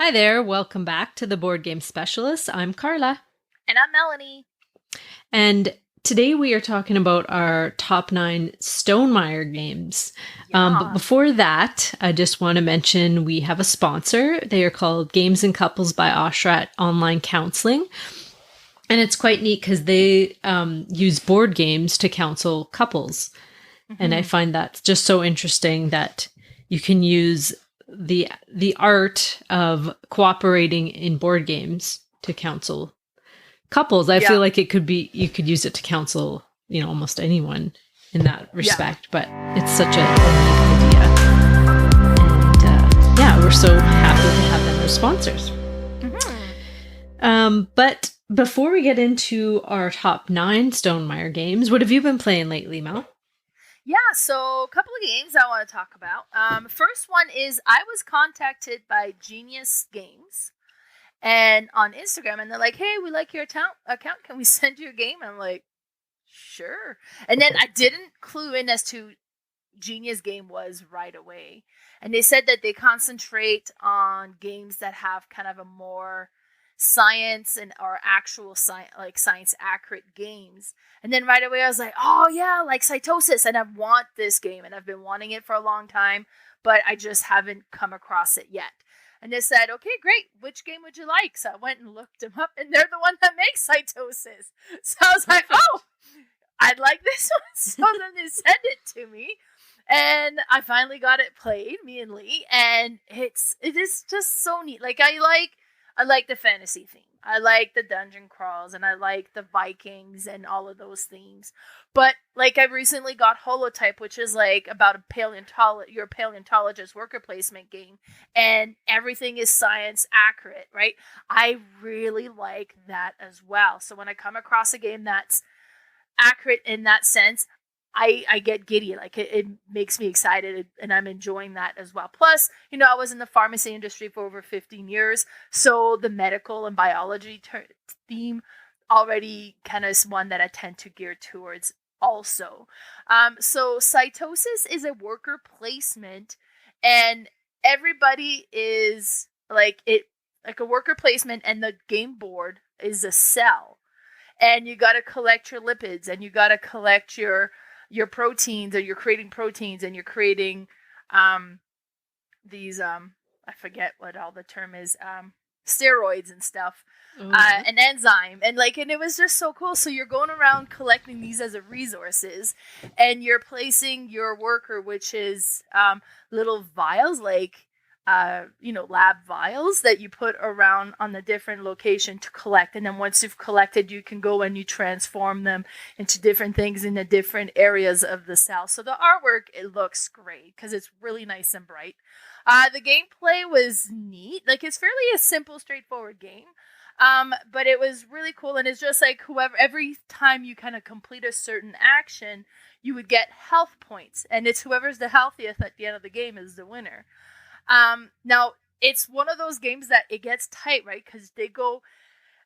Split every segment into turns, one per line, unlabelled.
Hi there, welcome back to the Board Game Specialist. I'm Carla.
And I'm Melanie.
And today we are talking about our top 9 Stonemaier games. But before that, I just want to mention we have a sponsor. They are called Games and Couples by Oshrat Online Counseling. And it's quite neat because they use board games to counsel couples. Mm-hmm. And I find that just so interesting that you can use the art of cooperating in board games to counsel couples. I feel like you could use it to counsel, almost anyone in that respect, but it's such a neat idea. And we're so happy to have them as sponsors. Mm-hmm. But before we get into our top 9 Stonemaier games, what have you been playing lately, Mel?
Yeah, so a couple of games I want to talk about. First one is I was contacted by Genius Games and on Instagram, and they're like, hey, we like your account. Can we send you a game? And I'm like, sure. And then I didn't clue in as to Genius Game was right away. And they said that they concentrate on games that have kind of a more science and or actual science accurate games. And then right away I was like, oh yeah, like Cytosis, and I want this game and I've been wanting it for a long time, but I just haven't come across it yet. And they said, okay, great, which game would you like? So I went and looked them up, and they're the one that makes Cytosis. So I was like, oh, I'd like this one. So then they sent it to me, and I finally got it played, me and Lee, and it is just so neat. Like I like the fantasy theme. I like the dungeon crawls, and I like the Vikings and all of those themes. But like I recently got Holotype, which is like about your paleontologist worker placement game, and everything is science accurate, right? I really like that as well. So when I come across a game that's accurate in that sense, I get giddy. Like it makes me excited, and I'm enjoying that as well. Plus, I was in the pharmacy industry for over 15 years. So the medical and biology theme already kind of is one that I tend to gear towards also. So Cytosis is a worker placement, and everybody is like a worker placement, and the game board is a cell. And you got to collect your lipids, and you got to collect your proteins, or you're creating proteins, and you're creating these I forget what all the term is, steroids and stuff, an enzyme, and it was just so cool. So you're going around collecting these as a resources, and you're placing your worker, which is little vials, lab vials that you put around on the different location to collect. And then once you've collected, you can go and you transform them into different things in the different areas of the cell. So the artwork, it looks great because it's really nice and bright. The gameplay was neat. It's fairly a simple, straightforward game. But it was really cool. And it's just like every time you kind of complete a certain action, you would get health points. And it's whoever's the healthiest at the end of the game is the winner. Now it's one of those games that it gets tight, right? Because they go,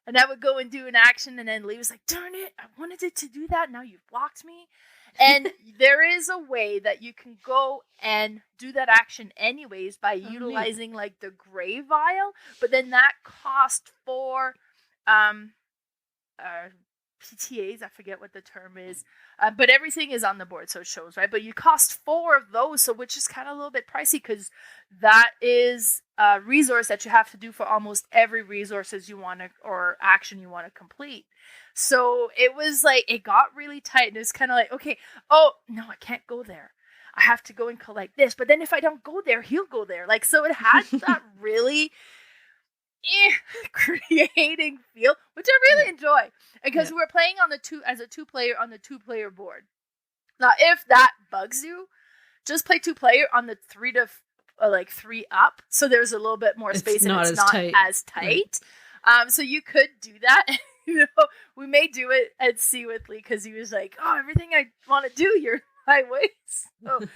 and I would go and do an action, and then Lee was like, darn it, I wanted it to do that. Now you've blocked me. And there is a way that you can go and do that action anyways by utilizing the gray vial, but then that cost 4 PTAs, I forget what the term is, but everything is on the board, so it shows, right? But you cost 4 of those, so which is kind of a little bit pricey, because that is a resource that you have to do for almost every resources you want to, or action you want to complete. So it was it got really tight, and it's kind of okay, oh no, I can't go there, I have to go and collect this, but then if I don't go there, he'll go there. So it had that really creating feel, which I really enjoy, because we're playing on the two-player board. Now, if that bugs you, just play 2-player on the 3 to 3 up, so there's a little bit more space, and it's not as tight. Right. So you could do that. We may do it and see with Lee, because he was like, oh, everything I want to do, you're my way. So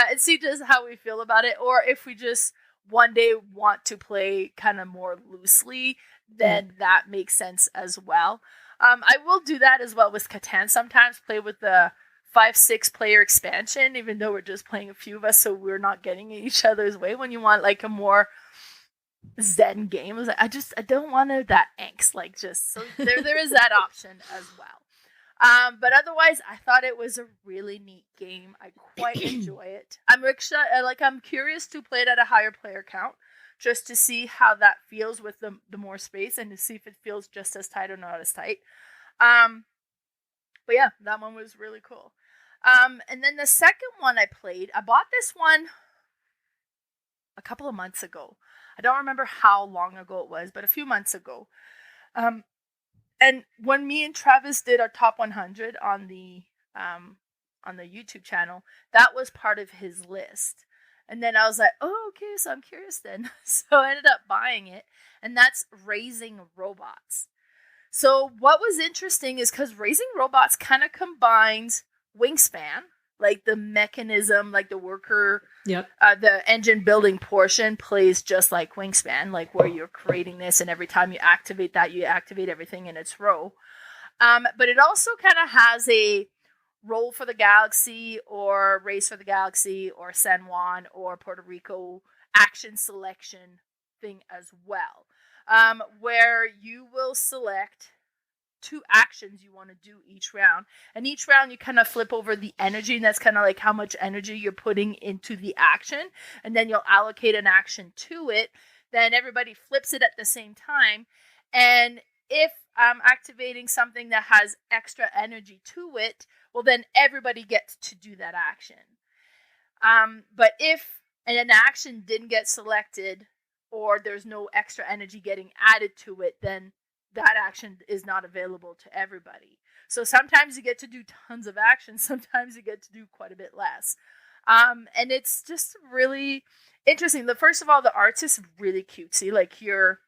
and see just how we feel about it, or if we just one day want to play kind of more loosely, then that makes sense as well. I will do that as well with Catan sometimes, play with the 5-6 player expansion, even though we're just playing a few of us, so we're not getting in each other's way. When you want a more zen game. I was like, I don't want that angst. Like, just so there is that option as well. But otherwise, I thought it was a really neat game. I quite enjoy it. I'm curious to play it at a higher player count, just to see how that feels with the more space, and to see if it feels just as tight or not as tight. But yeah, that one was really cool. And then the second one I played, I bought this one a couple of months ago. I don't remember how long ago it was, but a few months ago. And when me and Travis did our top 100 on the YouTube channel, that was part of his list. And then I was like, oh, okay, so I'm curious then. So I ended up buying it, and that's Raising Robots. So what was interesting is because Raising Robots kind of combines Wingspan, like the mechanism, like the worker, the engine building portion plays just like Wingspan, like where you're creating this, and every time you activate that, you activate everything in its row. But it also kind of has a Roll for the Galaxy or Race for the Galaxy or San Juan or Puerto Rico action selection thing as well, where you will select 2 actions you want to do each round, and each round you kind of flip over the energy, and that's kind of like how much energy you're putting into the action, and then you'll allocate an action to it. Then everybody flips it at the same time, and if I'm activating something that has extra energy to it, well, then everybody gets to do that action. But if an action didn't get selected, or there's no extra energy getting added to it, then that action is not available to everybody. So sometimes you get to do tons of actions, sometimes you get to do quite a bit less. And it's just really interesting. First of all, the art's is really cutesy. Like, you're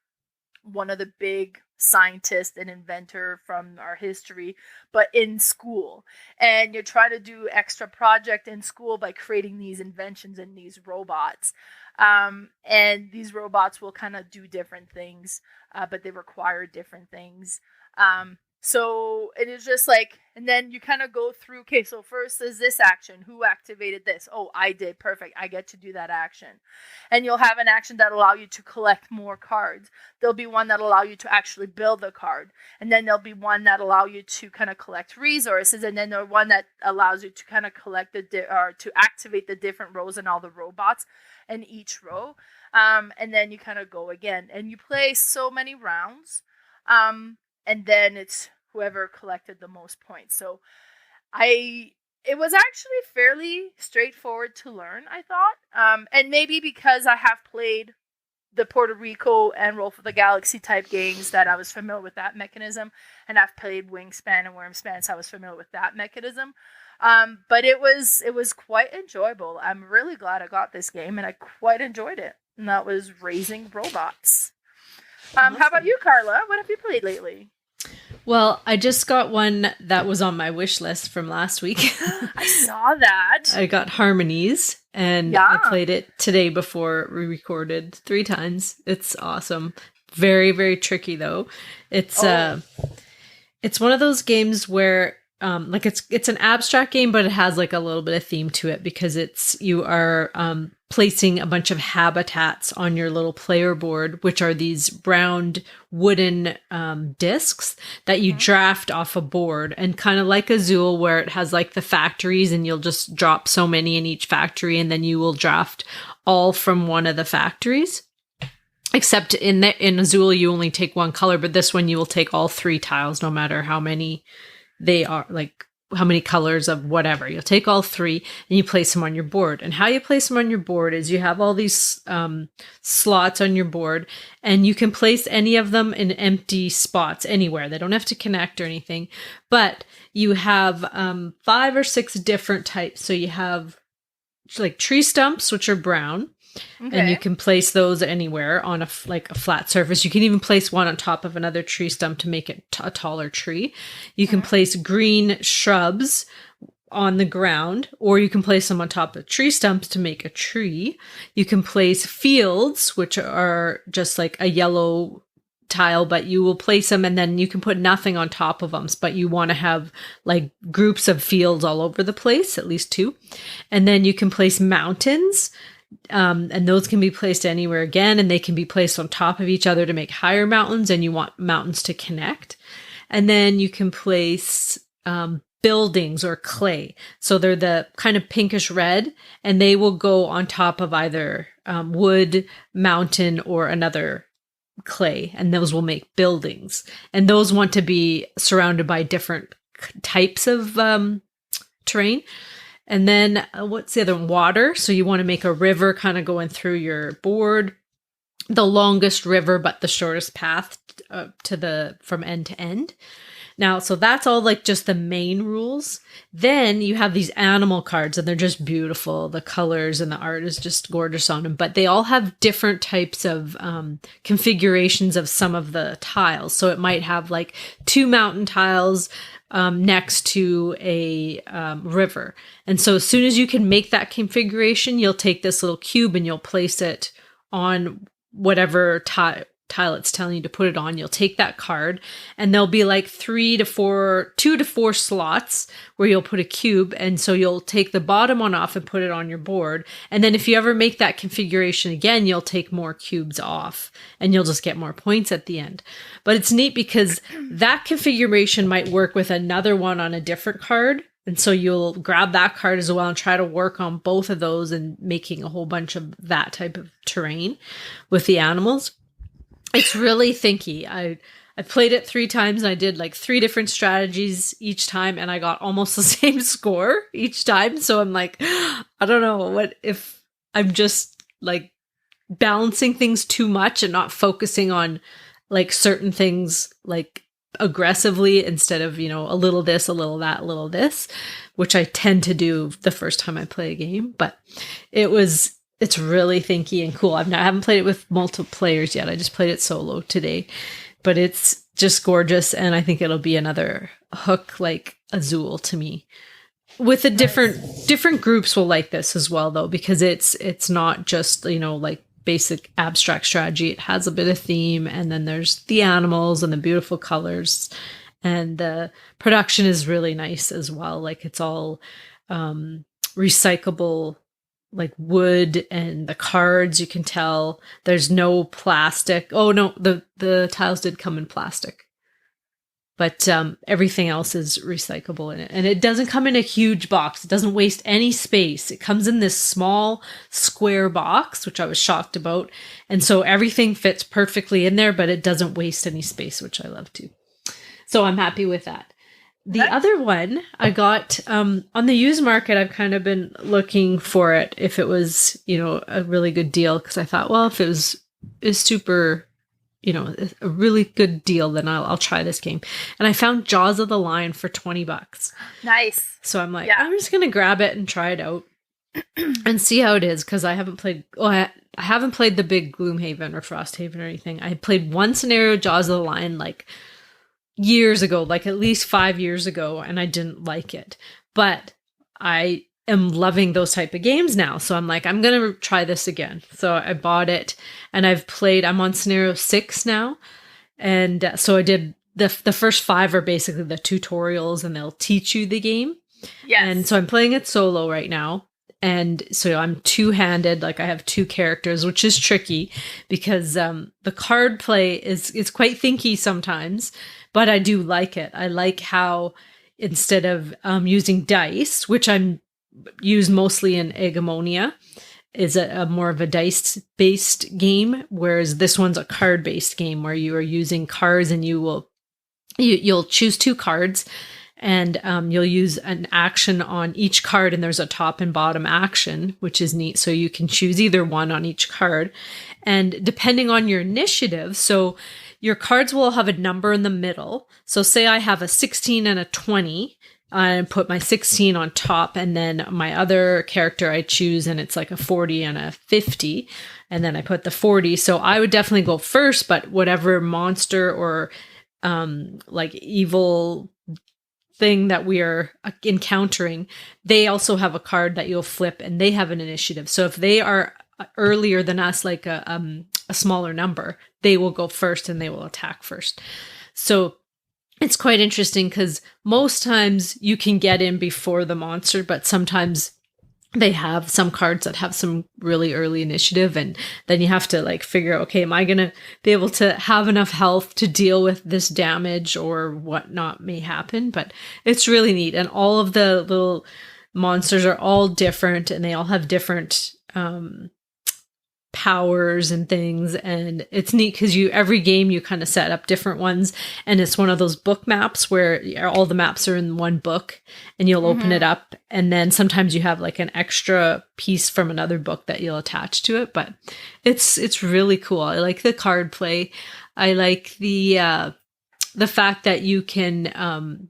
one of the big scientists and inventor from our history, but in school. And you're trying to do extra project in school by creating these inventions and these robots. And these robots will kind of do different things, but they require different things. So it is just like, and then you kind of go through, okay, so first is this action. Who activated this? Oh, I did. Perfect. I get to do that action. And you'll have an action that allow you to collect more cards. There'll be one that allow you to actually build a card. And then there'll be one that allow you to kind of collect resources. And then there's one that allows you to kind of collect or to activate the different rows and all the robots in each row. And then you kind of go again. And you play so many rounds. And then it's whoever collected the most points. So it was actually fairly straightforward to learn, I thought. And maybe because I have played the Puerto Rico and Roll for the Galaxy type games, that I was familiar with that mechanism. And I've played Wingspan and Wyrmspan, so I was familiar with that mechanism. But it was quite enjoyable. I'm really glad I got this game, and I quite enjoyed it. And that was Raising Robots. Awesome. How about you, Carla? What have you played lately?
Well, I just got one that was on my wish list from last week.
I saw that.
I got Harmonies, and I played it today before we recorded 3 times. It's awesome. Very, very tricky, though. It's one of those games where like it's an abstract game, but it has like a little bit of theme to it, because you are placing a bunch of habitats on your little player board, which are these round wooden discs that you draft off a board, and kind of like Azul, where it has like the factories, and you'll just drop so many in each factory, and then you will draft all from one of the factories. Except in Azul, you only take one color, but this one you will take all 3 tiles, no matter how many they are, like how many colors of whatever. You'll take all 3 and you place them on your board. And how you place them on your board is you have all these slots on your board, and you can place any of them in empty spots anywhere. They don't have to connect or anything, but you have 5 or 6 different types. So you have like tree stumps, which are brown. Okay. And you can place those anywhere on a flat surface. You can even place one on top of another tree stump to make it a taller tree. You can place green shrubs on the ground, or you can place them on top of tree stumps to make a tree. You can place fields, which are just like a yellow tile, but you will place them, and then you can put nothing on top of them, but you want to have like groups of fields all over the place, at least 2. And then you can place mountains. And those can be placed anywhere again, and they can be placed on top of each other to make higher mountains, and you want mountains to connect. And then you can place buildings or clay. So they're the kind of pinkish red, and they will go on top of either wood, mountain, or another clay, and those will make buildings. And those want to be surrounded by different types of terrain. And then what's the other one? Water. So you want to make a river kind of going through your board, the longest river, but the shortest path from end to end. Now, so that's all like just the main rules. Then you have these animal cards, and they're just beautiful. The colors and the art is just gorgeous on them, but they all have different types of configurations of some of the tiles. So it might have like 2 mountain tiles next to a river. And so as soon as you can make that configuration, you'll take this little cube and you'll place it on whatever tile it's telling you to put it on. You'll take that card, and there'll be like 2 to 4 slots where you'll put a cube. And so you'll take the bottom one off and put it on your board. And then if you ever make that configuration again, you'll take more cubes off, and you'll just get more points at the end. But it's neat because that configuration might work with another one on a different card. And so you'll grab that card as well and try to work on both of those and making a whole bunch of that type of terrain with the animals. It's really thinky. I played it 3 times, and I did like 3 different strategies each time, and I got almost the same score each time. So I'm like, I don't know what if I'm just like balancing things too much and not focusing on like certain things like aggressively instead of, you know, a little this, a little that, a little this, which I tend to do the first time I play a game. But it's really thinky and cool. I haven't played it with multiple players yet. I just played it solo today, but it's just gorgeous. And I think it'll be another hook like Azul to me. With a different groups will like this as well, though, because it's not just, you know, like basic abstract strategy. It has a bit of theme, and then there's the animals and the beautiful colors, and the production is really nice as well. Like it's all recyclable, like wood, and the cards, you can tell there's no plastic. Oh no, the tiles did come in plastic, but everything else is recyclable in it. And it doesn't come in a huge box. It doesn't waste any space. It comes in this small square box, which I was shocked about. And so everything fits perfectly in there, but it doesn't waste any space, which I love too. So I'm happy with that. The other one I got on the used market, I've kind of been looking for it if it was, you know, a really good deal, because I thought, well, if it is super, you know, a really good deal, then I'll try this game. And I found Jaws of the Lion for $20.
Nice.
So I'm like, I'm just gonna grab it and try it out and see how it is, because I haven't played. I haven't played the big Gloomhaven or Frosthaven or anything. I played one scenario, Jaws of the Lion, like years ago, like at least 5 years ago, and I didn't like it. But I am loving those type of games now. So I'm like, I'm going to try this again. So I bought it, and I'm on scenario 6 now. And so I did the first 5 are basically the tutorials, and they'll teach you the game. Yes. And so I'm playing it solo right now. And so I'm 2-handed, like I have 2 characters, which is tricky because the card play is quite thinky sometimes, but I do like it. I like how instead of using dice, which I'm used mostly in Eggemonia, is a more of a dice-based game, whereas this one's a card-based game where you are using cards, and you'll choose 2 cards, and you'll use an action on each card, and there's a top and bottom action, which is neat. So you can choose either one on each card. And depending on your initiative, so your cards will have a number in the middle. So say I have a 16 and a 20, I put my 16 on top, and then my other character I choose, and it's like a 40 and a 50, and then I put the 40. So I would definitely go first, but whatever monster or like evil thing that we are encountering, they also have a card that you'll flip, and they have an initiative. So if they are earlier than us, like a smaller number, they will go first and they will attack first. So it's quite interesting because most times you can get in before the monster, but sometimes they have some cards that have some really early initiative, and then you have to like figure out, okay, am I going to be able to have enough health to deal with this damage or whatnot may happen? But it's really neat. And all of the little monsters are all different, and they all have different powers and things, and it's neat because every game you kind of set up different ones, and it's one of those book maps where all the maps are in one book, and you'll open it up, and then sometimes you have like an extra piece from another book that you'll attach to it. But it's really cool. I like the card play. I like the fact that you can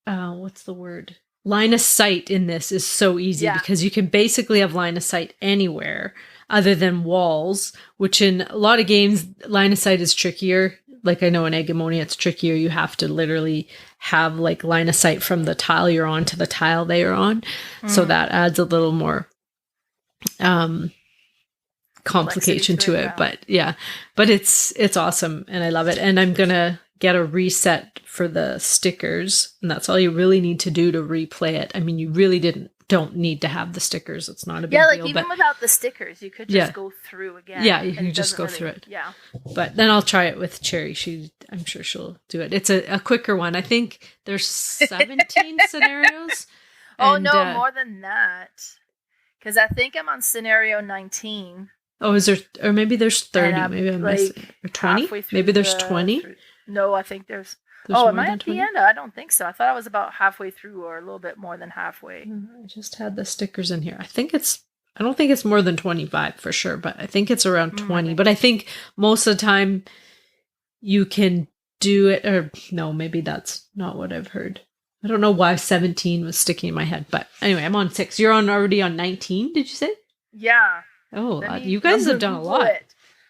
what's the word? Line of sight in this is so easy because you can basically have line of sight anywhere other than walls, which in a lot of games, line of sight is trickier. Like I know in Hegemonia, it's trickier. You have to literally have like line of sight from the tile you're on to the tile they are on. So that adds a little more complication to it. But it's awesome and I love it. And I'm going to get a reset for the stickers, and that's all you really need to do to replay it. I mean, you really don't need to have the stickers. It's not a big deal.
Even without the stickers, you could just go through again.
Yeah, you can just go through it.
Yeah.
But then I'll try it with Cherry. I'm sure she'll do it. It's a quicker one. I think there's 17 scenarios.
Oh, no, more than that. Because I think I'm on scenario 19.
Oh, is there? Or maybe there's 30. Maybe I'm missing. Or 20? Maybe there's 20?
No, I think there's am I at the end? I don't think so. I thought I was about halfway through or a little bit more than halfway.
I just had the stickers in here. I don't think it's more than 25 for sure, but I think it's around 20. But I think most of the time you can do it, or no, maybe that's not what I've heard. I don't know why 17 was sticking in my head, but anyway, I'm on 6. You're already on 19, did you say?
Yeah.
Oh, you guys have done a lot.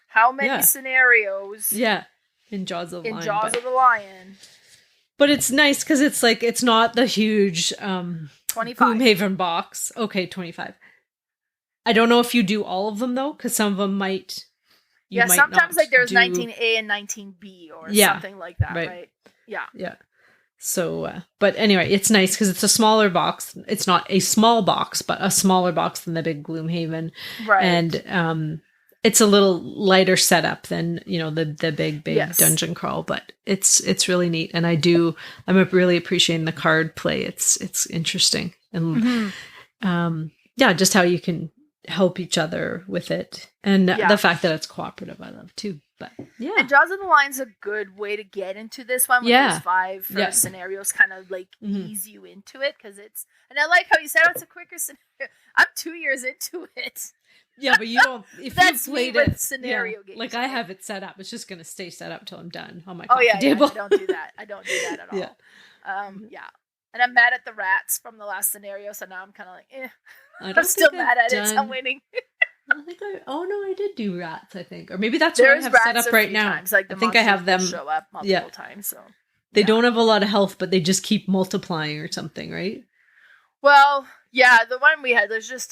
How many scenarios?
Yeah. In Jaws of the Lion.
In Jaws of the Lion.
But it's nice because it's like, it's not the huge
25
Gloomhaven box. Okay, 25. I don't know if you do all of them though, because some of them might.
Sometimes like there's 19A and 19B or something like that, right? Yeah.
Yeah. So, but anyway, it's nice because it's a smaller box. It's not a small box, but a smaller box than the big Gloomhaven.
Right.
And it's a little lighter setup than, the big dungeon crawl, but it's really neat. And I'm really appreciating the card play. It's interesting. And just how you can help each other with it. And the fact that it's cooperative, I love too. But yeah.
And Jaws of the Lion's a good way to get into this one with those 5 first scenarios, kind of like ease you into it. And I like how you said it's a quicker scenario. I'm 2 years into it.
Yeah, but you don't. If
That's
you played
me with
it,
scenario games.
Like I have it set up. It's just going to stay set up till I'm done on my coffee table.
I don't do that. I don't do that at all. And I'm mad at the rats from the last scenario, so now I'm kind of like, I'm still mad at it. So I'm waiting.
I did do rats. I think, or maybe that's what I have set up right now.
Times. Like
I think I have them
show up multiple times. So
they don't have a lot of health, but they just keep multiplying or something, right?
Well, yeah, the one we had, there's just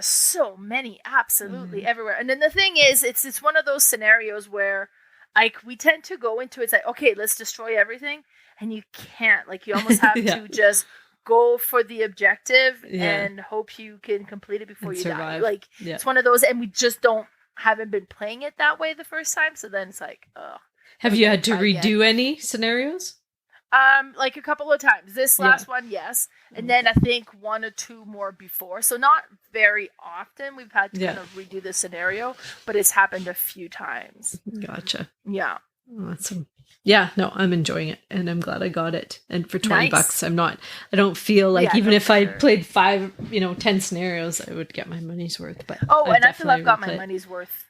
so many absolutely everywhere. And then the thing is, it's one of those scenarios where like we tend to go into it's like, okay, let's destroy everything, and you can't. Like you almost have to just go for the objective and hope you can complete it before you survive. Die. Like it's one of those, and we just haven't been playing it that way the first time, so then it's like,
have you had to redo any scenarios?
Like a couple of times. This last one, yes. And then I think 1 or 2 more before. So not very often we've had to kind of redo the scenario, but it's happened a few times.
Gotcha.
Yeah.
Awesome. Yeah, no, I'm enjoying it and I'm glad I got it. And for $20, I don't feel like even if I played 5, 10 scenarios, I would get my money's worth. But
I feel I've got my money's worth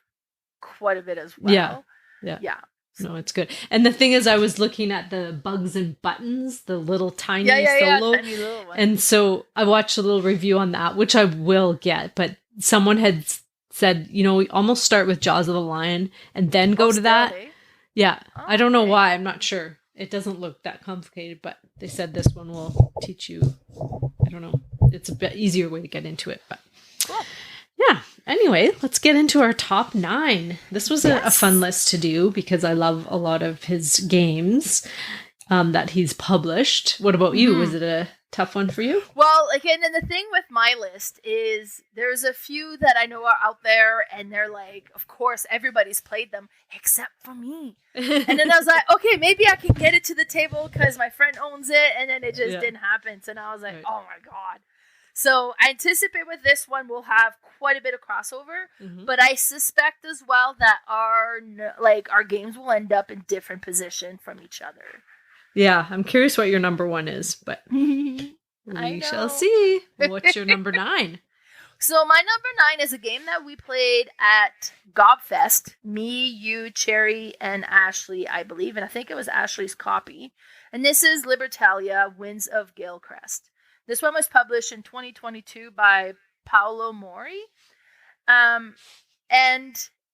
quite a bit as well. Yeah.
No, it's good. And the thing is, I was looking at the bugs and buttons, the little tiny solo.
Tiny little one.
And so I watched a little review on that, which I will get. But someone had said, we almost start with Jaws of the Lion and then go to that. Yeah. Oh, I don't know why. I'm not sure. It doesn't look that complicated, but they said this one will teach you. I don't know. It's a bit easier way to get into it. But
cool.
Yeah. Anyway, let's get into our top 9. This was a fun list to do because I love a lot of his games that he's published. What about you? Was it a tough one for you?
Well, again, and the thing with my list is there's a few that I know are out there, and they're like, of course, everybody's played them except for me. And then I was like, okay, maybe I can get it to the table because my friend owns it, and then it just didn't happen. So now I was like, oh my god. So I anticipate with this one we'll have quite a bit of crossover, but I suspect as well that our games will end up in different position from each other.
Yeah, I'm curious what your number 1 is, but we shall see. What's your number 9?
So my number 9 is a game that we played at Gobfest. Me, you, Cherry, and Ashley, I believe. And I think it was Ashley's copy. And this is Libertalia, Winds of Galecrest. This one was published in 2022 by Paolo Mori. And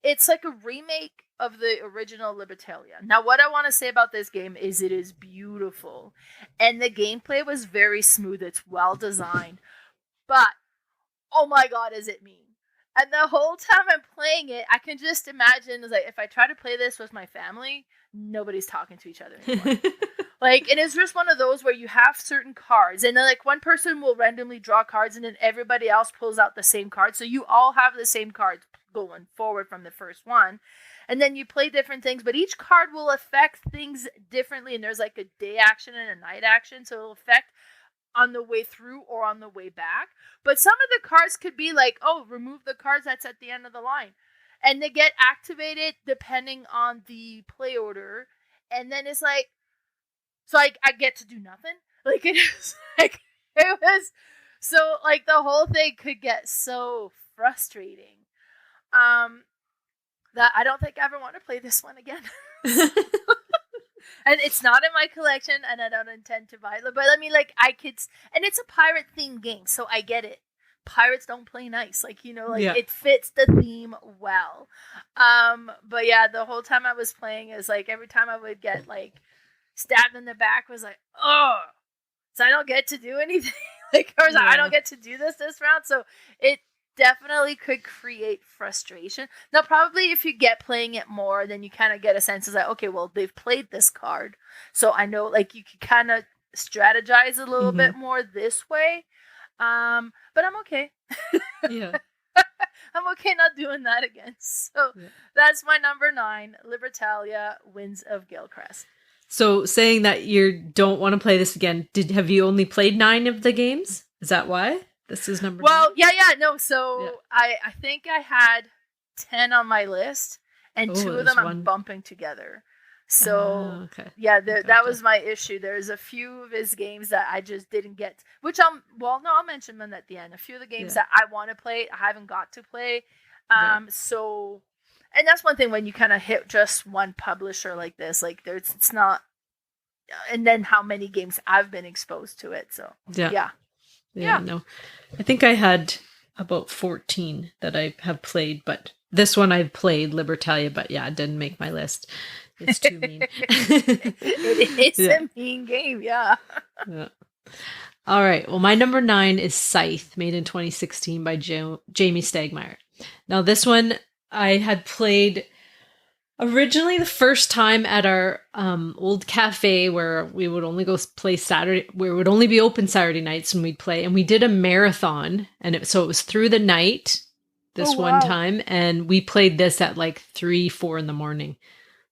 it's like a remake of the original Libertalia. Now, what I want to say about this game is it is beautiful. And the gameplay was very smooth. It's well designed. But, oh my god, is it mean. And the whole time I'm playing it, I can just imagine, like, if I try to play this with my family, nobody's talking to each other anymore. Like, and it's just one of those where you have certain cards, and then, like, one person will randomly draw cards, and then everybody else pulls out the same card. So you all have the same cards going forward from the first one. And then you play different things, but each card will affect things differently. And there's like a day action and a night action. So it'll affect on the way through or on the way back. But some of the cards could be like, oh, remove the cards that's at the end of the line. And they get activated depending on the play order. And then it's like, so I get to do nothing. Like, it is like, it was, so like the whole thing could get so frustrating. That I don't think I ever want to play this one again. And it's not in my collection, and I don't intend to buy it. But I mean, like, I could, and it's a pirate-themed game, so I get it. Pirates don't play nice. Like, you know, like, it fits the theme well. But yeah, the whole time I was playing is, like, every time I would get, like, stabbed in the back was like, oh, so I don't get to do anything. Like, or I don't get to do this round. So it definitely could create frustration. Now, probably if you get playing it more, then you kind of get a sense of like, okay, well, they've played this card, so I know, like, you can kind of strategize a little bit more this way. But I'm okay.
Yeah.
I'm okay not doing that again. So that's my number 9, Libertalia, Winds of Galecrest.
So saying that you don't want to play this again, have you only played 9 of the games? Is that why? This is number 9?
No. So I think I had 10 on my list, and 2 of them I'm bumping together. So that was my issue. There's a few of his games that I just didn't get, which I'll mention them at the end. A few of the games that I want to play, I haven't got to play. So, and that's one thing when you kind of hit just one publisher like this, like it's not, and then how many games I've been exposed to it. So no, I think I had about 14 that I have played, but this one I've played, Libertalia, but it didn't make my list. It's too mean. It is a mean game, yeah.
All right, well, my number 9 is Scythe, made in 2016 by Jamie Stegmaier. Now, this one I had played originally the first time at our old cafe where we would only go play Saturday, where it would only be open Saturday nights, and we'd play, and we did a marathon, and so it was through the night this one time, and we played this at like 3-4 in the morning.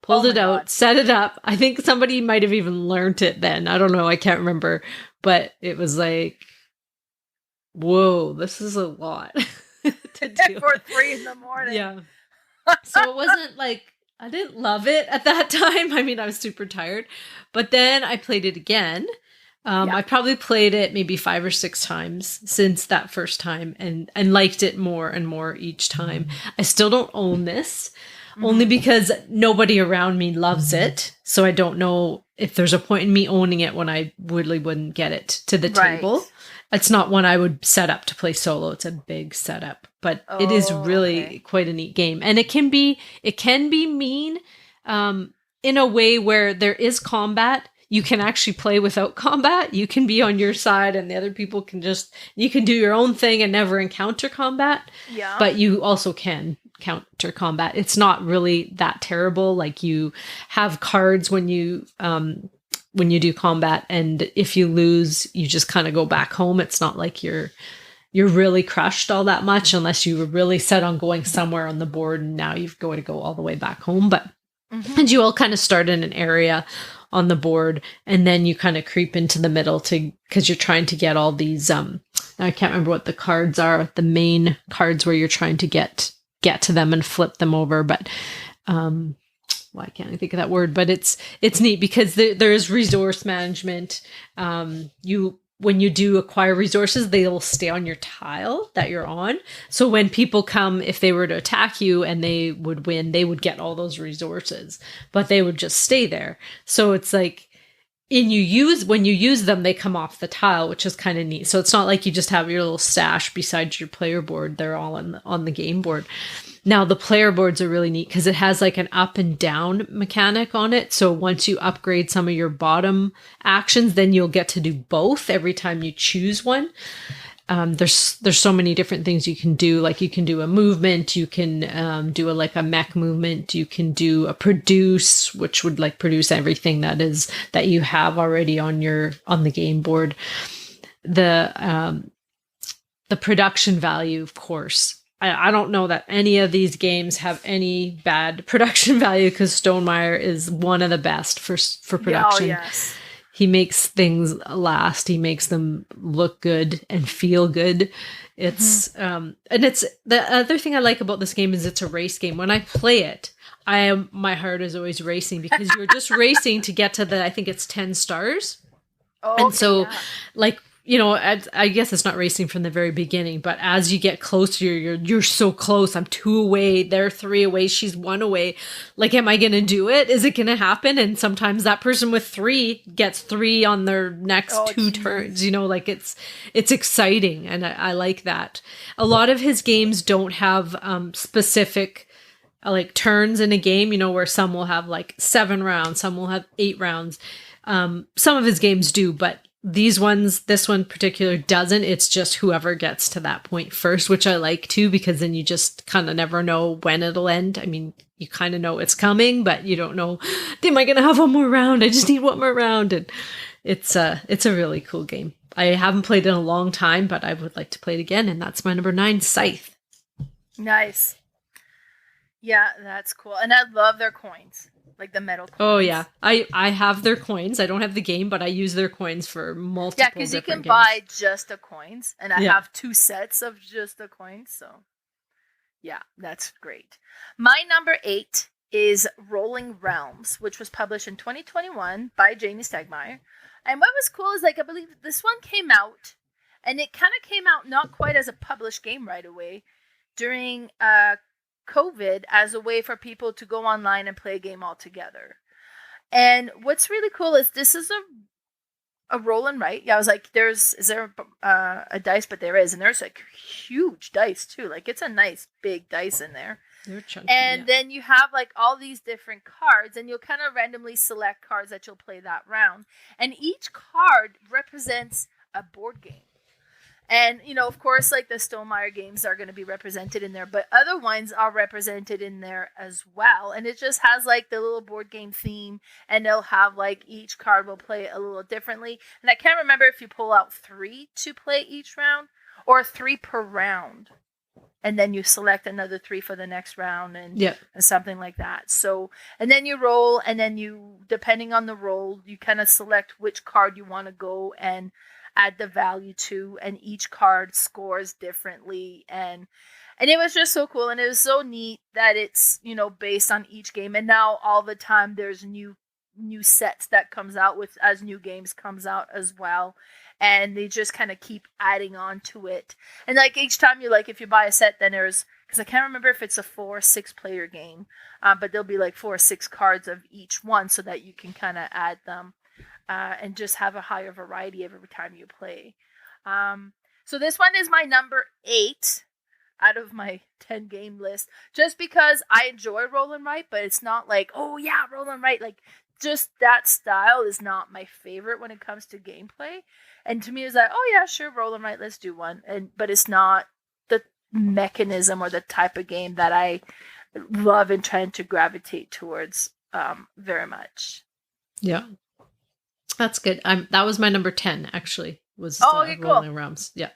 Pulled it out, set it up. I think somebody might have even learned it then. I don't know. I can't remember, but it was like, whoa, this is a lot to do
for 3 in the morning.
Yeah. So it wasn't like, I didn't love it at that time. I mean, I was super tired, but then I played it again. I probably played it maybe 5 or 6 times since that first time, and liked it more and more each time. I still don't own this, only because nobody around me loves it. So I don't know if there's a point in me owning it when I really wouldn't get it to the table. It's not one I would set up to play solo. It's a big setup, but it is really quite a neat game. And it can be mean in a way where there is combat. You can actually play without combat. You can be on your side and the other people you can do your own thing and never encounter combat. Yeah. But you also can counter combat. It's not really that terrible. Like, you have cards when you when you do combat, and if you lose, you just kind of go back home. It's not like you're really crushed all that much unless you were really set on going somewhere on the board and now you've got to go all the way back home. But and you all kind of start in an area on the board and then you kind of creep into the middle because you're trying to get all these I can't remember what the cards are, the main cards where you're trying to get to them and flip them over. But why can't I think of that word? But it's neat because there is resource management. When you do acquire resources, they will stay on your tile that you're on. So when people come, if they were to attack you and they would win, they would get all those resources, but they would just stay there. So it's like when you use them, they come off the tile, which is kind of neat. So it's not like you just have your little stash beside your player board. They're all on the game board. Now, the player boards are really neat because it has like an up and down mechanic on it. So once you upgrade some of your bottom actions, then you'll get to do both every time you choose one. There's so many different things you can do. Like you can do a movement, you can do a mech movement, you can do a produce, which would like produce everything that you have already on the game board. The production value, of course. I don't know that any of these games have any bad production value because Stonemaier is one of the best for production.
Oh, yes.
He makes things last. He makes them look good and feel good. It's and it's the other thing I like about this game is it's a race game. When I play it, my heart is always racing because you're just racing to get to I think it's 10 stars.
Oh,
and so
yeah.
like, you know, I guess it's not racing from the very beginning, but as you get closer, you're so close. I'm 2 away. They're 3 away. She's 1 away. Like, am I going to do it? Is it going to happen? And sometimes that person with 3 gets 3 on their next 2 turns. You know, like it's exciting. And I like that. A lot of his games don't have specific like turns in a game, you know, where some will have like 7 rounds, some will have 8 rounds. Some of his games do, but this one in particular doesn't. It's just whoever gets to that point first, which I like too, because then you just kind of never know when it'll end. I mean, you kind of know it's coming, but you don't know, am I going to have one more round? I just need one more round. And it's a really cool game. I haven't played it in a long time, but I would like to play it again. And that's my number 9, Scythe.
Nice. Yeah, that's cool. And I love their coins. Like the metal coins.
Oh, yeah. I have their coins. I don't have the game, but I use their coins for multiple different games.
Yeah, because you can buy just the coins. And I have 2 sets of just the coins. So, yeah, that's great. My number 8 is Rolling Realms, which was published in 2021 by Jamie Stegmaier. And what was cool is, like, I believe this one came out. And it kind of came out not quite as a published game right away. During COVID as a way for people to go online and play a game all together. And what's really cool is this is a roll and write. Yeah, I was like, is there a dice? But there is. And there's like huge dice too. Like it's a nice big dice in there.
They're chunky,
and then you have like all these different cards and you'll kind of randomly select cards that you'll play that round. And each card represents a board game. And, you know, of course, like the Stonemaier games are going to be represented in there, but other ones are represented in there as well. And it just has like the little board game theme, and they'll have like each card will play a little differently. And I can't remember if you pull out 3 to play each round or 3 per round. And then you select another 3 for the next round and something like that. So, and then you roll, and then you, depending on the roll, you kind of select which card you want to go and add the value to, and each card scores differently, and it was just so cool, and it was so neat that it's, you know, based on each game, and now all the time there's new sets that comes out with as new games comes out as well, and they just kind of keep adding on to it, and like each time you like if you buy a set, then there's, because I can't remember if it's a 4 or 6 player game, but there'll be like 4 or 6 cards of each one so that you can kind of add them. And just have a higher variety every time you play. So this one is my number 8 out of my 10 game list. Just because I enjoy roll and write, but it's not like, oh yeah, roll and write. Like, just that style is not my favorite when it comes to gameplay. And to me, it's like, oh yeah, sure, roll and write, let's do one. But it's not the mechanism or the type of game that I love and tend to gravitate towards very much.
Yeah. That's good. That was my number 10, actually, was
okay, cool.
Rolling Realms. Yeah.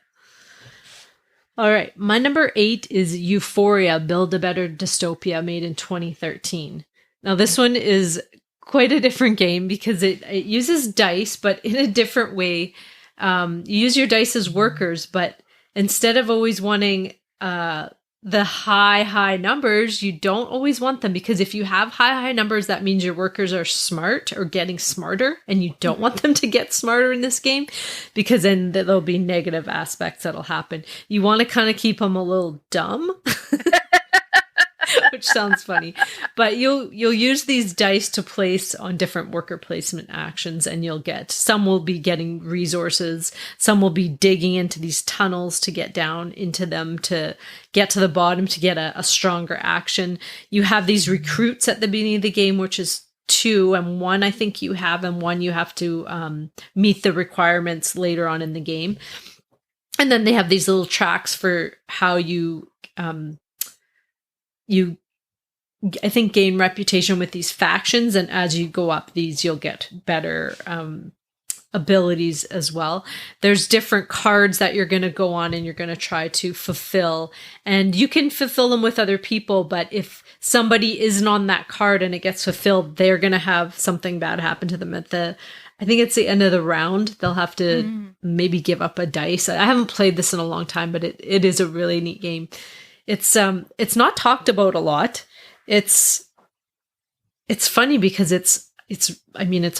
All right. My number 8 is Euphoria, Build a Better Dystopia, made in 2013. Now, this one is quite a different game because it uses dice, but in a different way. You use your dice as workers, but instead of always wanting the high numbers, you don't always want them, because if you have high numbers, that means your workers are smart or getting smarter, and you don't want them to get smarter in this game, because then there'll be negative aspects that'll happen. You want to kind of keep them a little dumb. Which sounds funny, but you'll use these dice to place on different worker placement actions, and some will be getting resources, some will be digging into these tunnels to get down into them to get to the bottom to get a stronger action. You have these recruits at the beginning of the game, which is 2, and 1 I think you have, and 1 you have to meet the requirements later on in the game. And then they have these little tracks for how you I think gain reputation with these factions, and as you go up these, you'll get better abilities as well. There's different cards that you're going to go on and you're going to try to fulfill, and you can fulfill them with other people, but if somebody isn't on that card and it gets fulfilled, they're going to have something bad happen to them I think it's the end of the round. They'll have to maybe give up a dice. I haven't played this in a long time, but it is a really neat game. It's not talked about a lot. It's funny because it's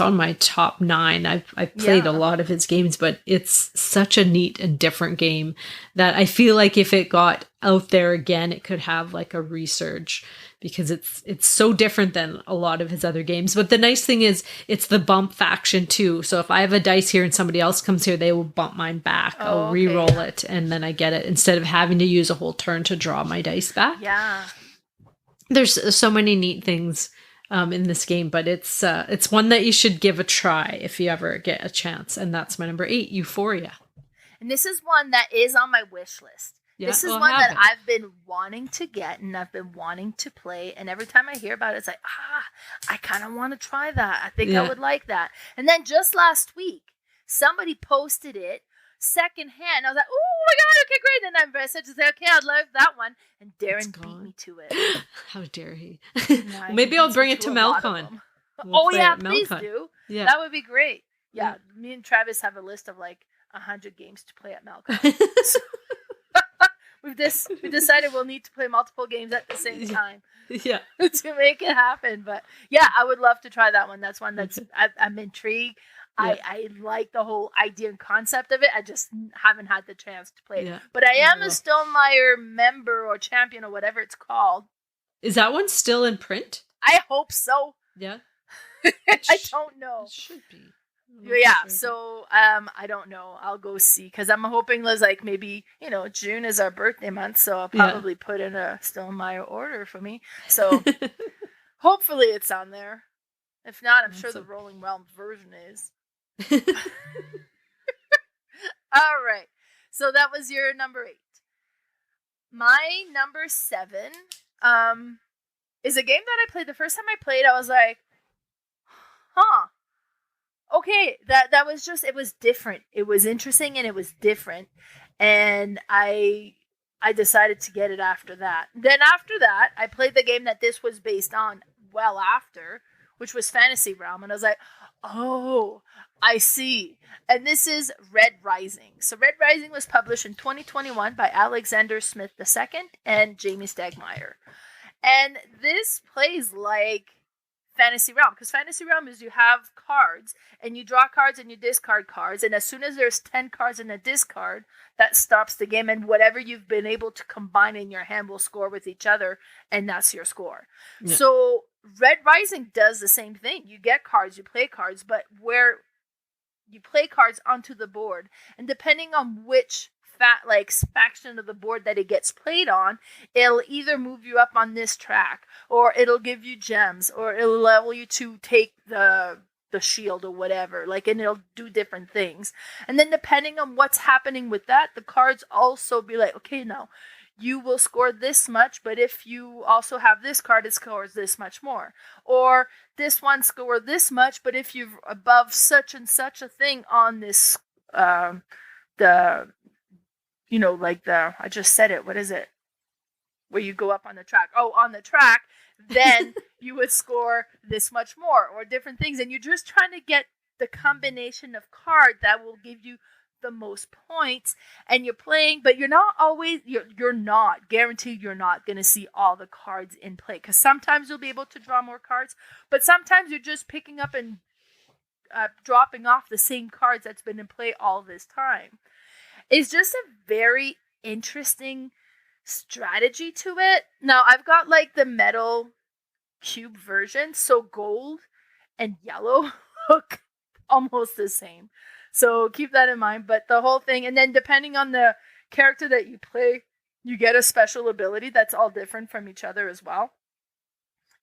on my top 9. I've played a lot of his games, but it's such a neat and different game that I feel like if it got out there again, it could have like a resurge, because it's so different than a lot of his other games. But the nice thing is it's the bump faction too. So if I have a dice here and somebody else comes here, they will bump mine back. I'll re-roll it and then I get it, instead of having to use a whole turn to draw my dice back.
Yeah.
There's so many neat things in this game, but it's one that you should give a try if you ever get a chance. And that's my number 8, Euphoria.
And this is one that is on my wish list. Yeah, this is one that I've been wanting to get and I've been wanting to play. And every time I hear about it, it's like, I kind of want to try that. I think I would like that. And then just last week, somebody posted it secondhand. I was like, oh my God, okay, great. And I said to say, okay, I'd love that one. And Darren beat me to it.
How dare he? Maybe I'll bring it to Melcon.
Please do. Yeah. That would be great. Yeah, me and Travis have a list of like 100 games to play at Melcon. So we decided we'll need to play multiple games at the same time.
Yeah.
To make it happen. But yeah, I would love to try that one. That's one that's I'm intrigued. Yeah. I like the whole idea and concept of it. I just haven't had the chance to play it. Yeah. But I am a Stonemaier member or champion or whatever it's called.
Is that one still in print?
I hope so.
Yeah.
I don't know.
It should be.
Yeah, so I don't know. I'll go see, because I'm hoping like maybe, June is our birthday month, so I'll probably put in a Stonemaier order for me. So hopefully it's on there. If not, I'm sure the Rolling Realms version is. All right. So that was your number 8. My number 7 is a game that I played. The first time I played, I was like, okay, that was just, it was different. It was interesting and it was different. And I decided to get it after that. Then after that, I played the game that this was based on well after, which was Fantasy Realm. And I was like, oh, I see. And this is Red Rising. So Red Rising was published in 2021 by Alexander Smith II and Jamie Stegmaier. And this plays like Fantasy Realm, because Fantasy Realm is you have cards and you draw cards and you discard cards, and as soon as there's 10 cards in a discard, that stops the game, and whatever you've been able to combine in your hand will score with each other, and that's your score. Yeah. So Red Rising does the same thing. You get cards, you play cards, but where you play cards onto the board, and depending on which faction of the board that it gets played on, it'll either move you up on this track, or it'll give you gems, or it'll allow you to take the shield or whatever, and it'll do different things. And then depending on what's happening with that, the cards also be like, okay, now you will score this much, but if you also have this card, it scores this much more. Or this one scored this much, but if you're above such and such a thing on this, I just said it, what is it? Where you go up on the track. Oh, on the track, then you would score this much more, or different things. And you're just trying to get the combination of card that will give you the most points. And you're playing, but you're not guaranteed you're not going to see all the cards in play. Because sometimes you'll be able to draw more cards, but sometimes you're just picking up and dropping off the same cards that's been in play all this time. It's just a very interesting strategy to it. Now, I've got like the metal cube version, so gold and yellow look almost the same. So keep that in mind. But the whole thing, and then depending on the character that you play, you get a special ability that's all different from each other as well.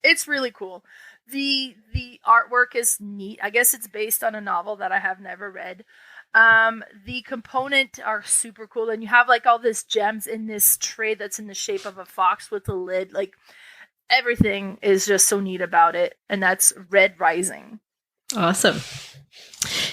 It's really cool. The artwork is neat. I guess it's based on a novel that I have never read. The components are super cool, and you have like all this gems in this tray that's in the shape of a fox with a lid. Like, everything is just so neat about it, and that's Red Rising.
Awesome.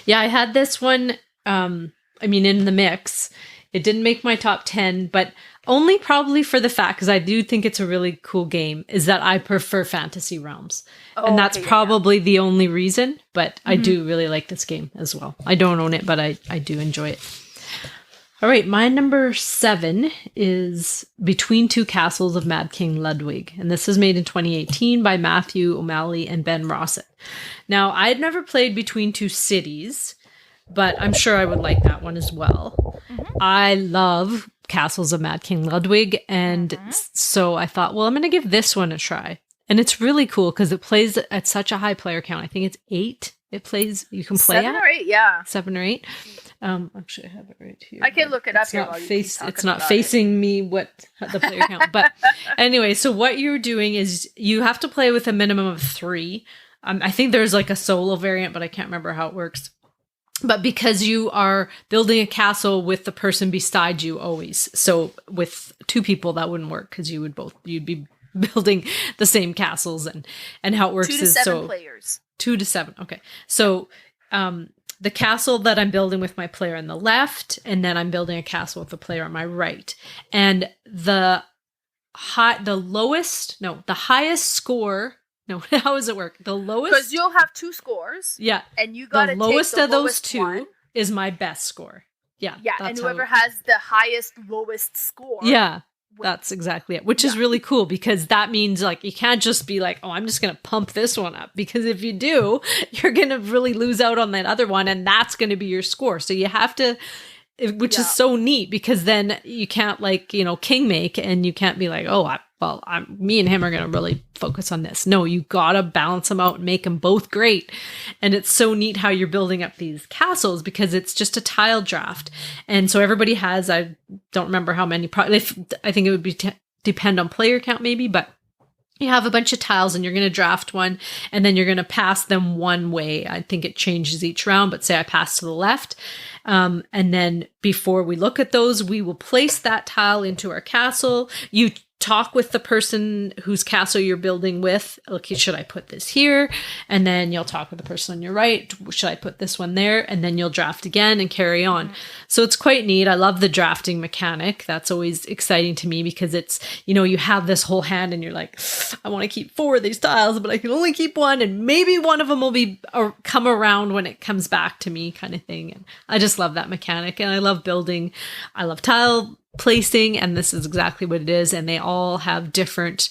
Yeah, I had this one, in the mix. It didn't make my top 10, but only probably for the fact, because I do think it's a really cool game, is that I prefer Fantasy Realms. And that's probably the only reason, but I do really like this game as well. I don't own it, but I do enjoy it. All right, my number 7 is Between Two Castles of Mad King Ludwig. And this was made in 2018 by Matthew O'Malley and Ben Rossett. Now, I had never played Between Two Cities, but I'm sure I would like that one as well. I love Castles of Mad King Ludwig, and so I thought, well, I'm going to give this one a try. And it's really cool because it plays at such a high player count. I think it's 8. It plays, you can play
7 or 8, yeah.
7 or 8. Actually, I have it right here.
I can look it up here.
It's not facing me what the player count. But anyway, so what you're doing is you have to play with a minimum of 3. I think there's like a solo variant, but I can't remember how it works. But because you are building a castle with the person beside you always. So with 2 people, that wouldn't work because you'd be building the same castles, and how it works
2 to
is
7 players.
2 to 7. Okay. So the castle that I'm building with my player on the left, and then I'm building a castle with the player on my right. And the highest score. No, how does it work? The lowest,
because you'll have 2 scores.
Yeah,
and you got
the lowest of those 2 is my best score. Yeah,
and whoever has the highest lowest score.
Yeah, that's exactly it. Which is really cool because that means like you can't just be like, oh, I'm just gonna pump this one up, because if you do, you're gonna really lose out on that other one, and that's gonna be your score. So you have to. Which is so neat, because then you can't king make, and you can't be like, oh, me and him are going to really focus on this. No, you got to balance them out and make them both great. And it's so neat how you're building up these castles, because it's just a tile draft. And so everybody has, I don't remember how many, I think it would be depend on player count maybe, but you have a bunch of tiles and you're going to draft one, and then you're going to pass them one way. I think it changes each round, but say I pass to the left. And then before we look at those, we will place that tile into our castle. You talk with the person whose castle you're building with. Okay, should I put this here? And then you'll talk with the person on your right. Should I put this one there? And then you'll draft again and carry on. So it's quite neat. I love the drafting mechanic. That's always exciting to me, because it's, you have this whole hand and you're like, I want to keep 4 of these tiles, but I can only keep 1, and maybe one of them will be or come around when it comes back to me, kind of thing. And I just love that mechanic, and I love building. I love tile placing, and this is exactly what it is, and they all have different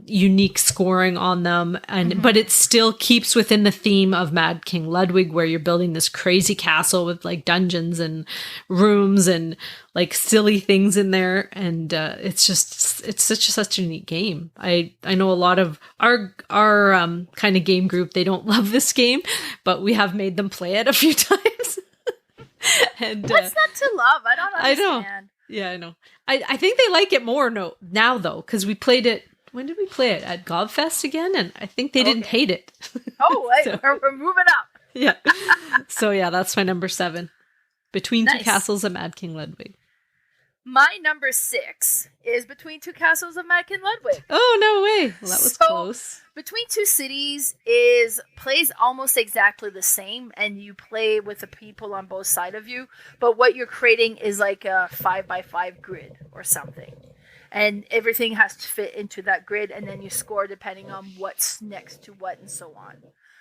unique scoring on them, and but it still keeps within the theme of Mad King Ludwig, where you're building this crazy castle with like dungeons and rooms and like silly things in there, and it's such a neat game. I know a lot of our kind of game group, they don't love this game, but we have made them play it a few times. And
what's not to love? I don't understand.
I know. Yeah, I know. I think they like it more now, though, because we played it. When did we play it? At Gobfest again? And I think they didn't hate it.
Oh, so, we're moving up.
Yeah. So, yeah, that's my number 7. Between Two Castles of Mad King Ludwig.
My number 6 is Between Two Castles of Mike and Ludwig.
Oh, no way. Well, that was close.
Between Two Cities plays almost exactly the same, and you play with the people on both sides of you, but what you're creating is like a 5x5 grid or something. And everything has to fit into that grid, and then you score depending on what's next to what and so on.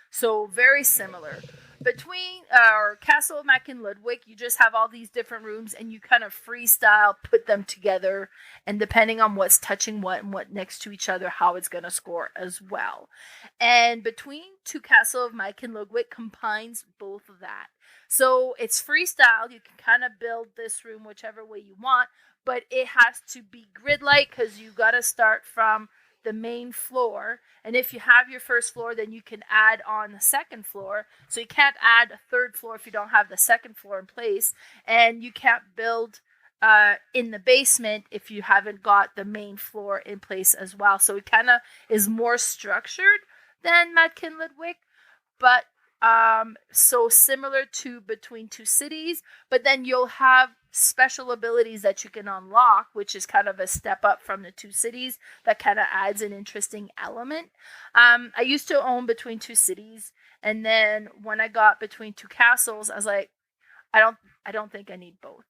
So very similar. Between our Castle of Mac and Ludwig, you just have all these different rooms, and you kind of freestyle put them together, and depending on what's touching what and what next to each other, how it's going to score as well. And Between Two Castle of Mac and Ludwig combines both of that. So it's freestyle. You can kind of build this room whichever way you want, but it has to be grid-like because you got to start from the main floor, and if you have your first floor, then you can add on the second floor. So you can't add a third floor if you don't have the second floor in place, and you can't build in the basement if you haven't got the main floor in place as well. So it kind of is more structured than Madkin Ludwig, but so similar to Between Two Cities, but then you'll have special abilities that you can unlock, which is kind of a step up from the Two Cities that kind of adds an interesting element. I used to own Between Two Cities, and then when I got Between Two Castles, I was like, I don't think I need both,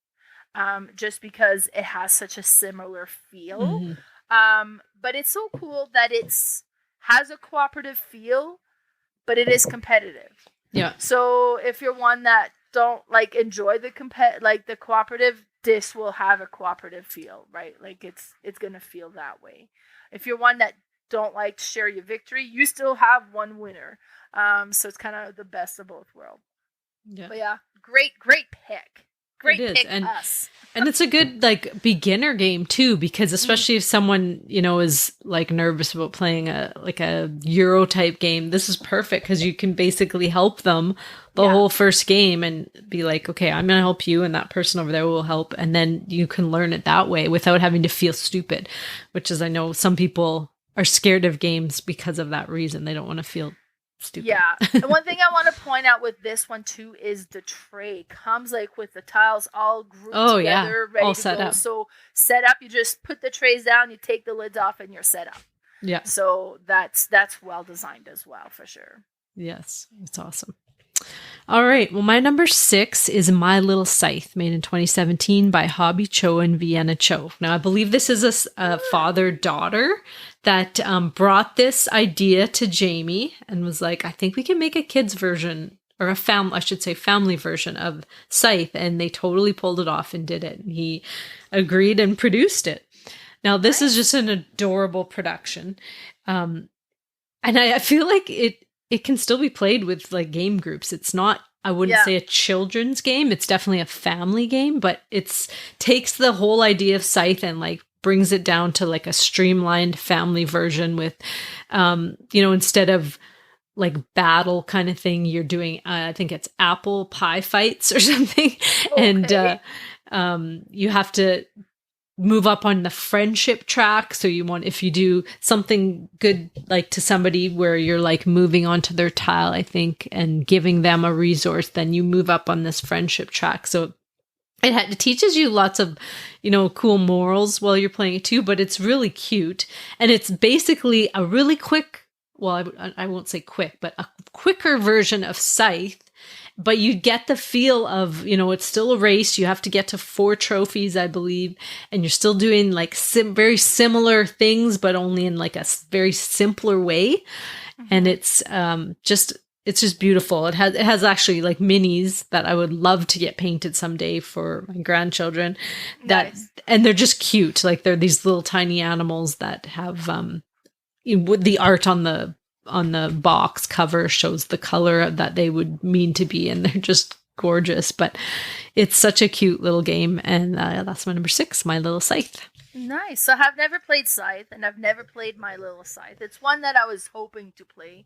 just because it has such a similar feel. But it's so cool that has a cooperative feel, but it is competitive.
Yeah.
So if you're one that don't like enjoy the the cooperative, this will have a cooperative feel, right? Like it's gonna feel that way. If you're one that don't like to share your victory, you still have one winner. So it's kind of the best of both worlds.
Yeah.
But yeah, great pick. Great pick, us.
And it's a good like beginner game too, because especially if someone, is like nervous about playing a Euro type game, this is perfect because you can basically help them the whole first game and be like, okay, I'm going to help you and that person over there will help. And then you can learn it that way without having to feel stupid, which is, I know some people are scared of games because of that reason. They don't want to feel stupid.
Yeah. And one thing I want to point out with this one too is the tray comes like with the tiles all grouped together, ready
all
to
set
go.
up.
So set up, you just put the trays down, you take the lids off, and you're set up.
Yeah.
So that's well designed as well, for sure.
Yes, it's awesome. All right. Well, my number 6 is My Little Scythe, made in 2017 by Hobby Cho and Vienna Cho. Now, I believe this is a father-daughter that brought this idea to Jamie and was like, I think we can make a kid's version, or family version of Scythe. And they totally pulled it off and did it. And he agreed and produced it. Now, this is just an adorable production. And I feel like it can still be played with like game groups. It's not, I wouldn't say a children's game. It's definitely a family game, but takes the whole idea of Scythe and like brings it down to like a streamlined family version with, instead of like battle kind of thing, you're doing, I think it's apple pie fights or something. Okay. And you have to move up on the friendship track. So if you do something good, like to somebody where you're like moving onto their tile, I think, and giving them a resource, then you move up on this friendship track. So it teaches you lots of, cool morals while you're playing it too, but it's really cute. And it's basically a really quick, well, I won't say quick, but a quicker version of Scythe. But you get the feel of, it's still a race. You have to get to 4 trophies, I believe. And you're still doing like very similar things, but only in like a very simpler way. Mm-hmm. And it's just beautiful. It has actually like minis that I would love to get painted someday for my grandchildren. Nice. And they're just cute. Like they're these little tiny animals that have, the art on the box cover shows the color that they would mean to be, and they're just gorgeous. But it's such a cute little game, and that's my number 6, My Little Scythe.
Nice. So I've never played Scythe, and I've never played My Little Scythe. It's one that I was hoping to play,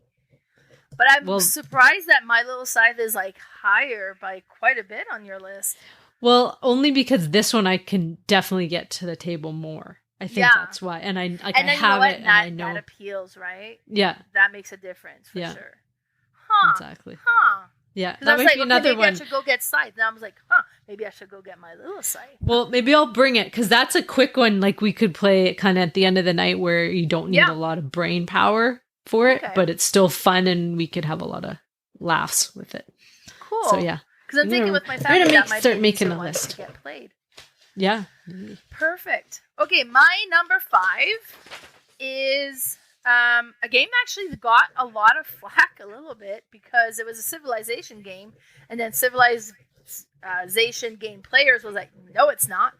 but I'm surprised that My Little Scythe is like higher by quite a bit on your list.
Well, only because this one I can definitely get to the table more. I think that's why. And I have it, and I know. That
appeals, right?
Yeah.
That makes a difference, for sure.
Huh. Exactly.
Huh.
Yeah.
That might be another one. I should go get Scythe. And I was like, maybe I should go get my Little Scythe.
Well, maybe I'll bring it, because that's a quick one. Like, we could play it kind of at the end of the night where you don't need a lot of brain power for it, but it's still fun and we could have a lot of laughs with it.
Cool.
So, yeah.
Because I'm thinking with my family, that might
start
be
making
a
a list
to get played.
Yeah.
Perfect. Okay, my number 5 is a game that actually got a lot of flack a little bit because it was a Civilization game, and then Civilization game players was like, no, it's not.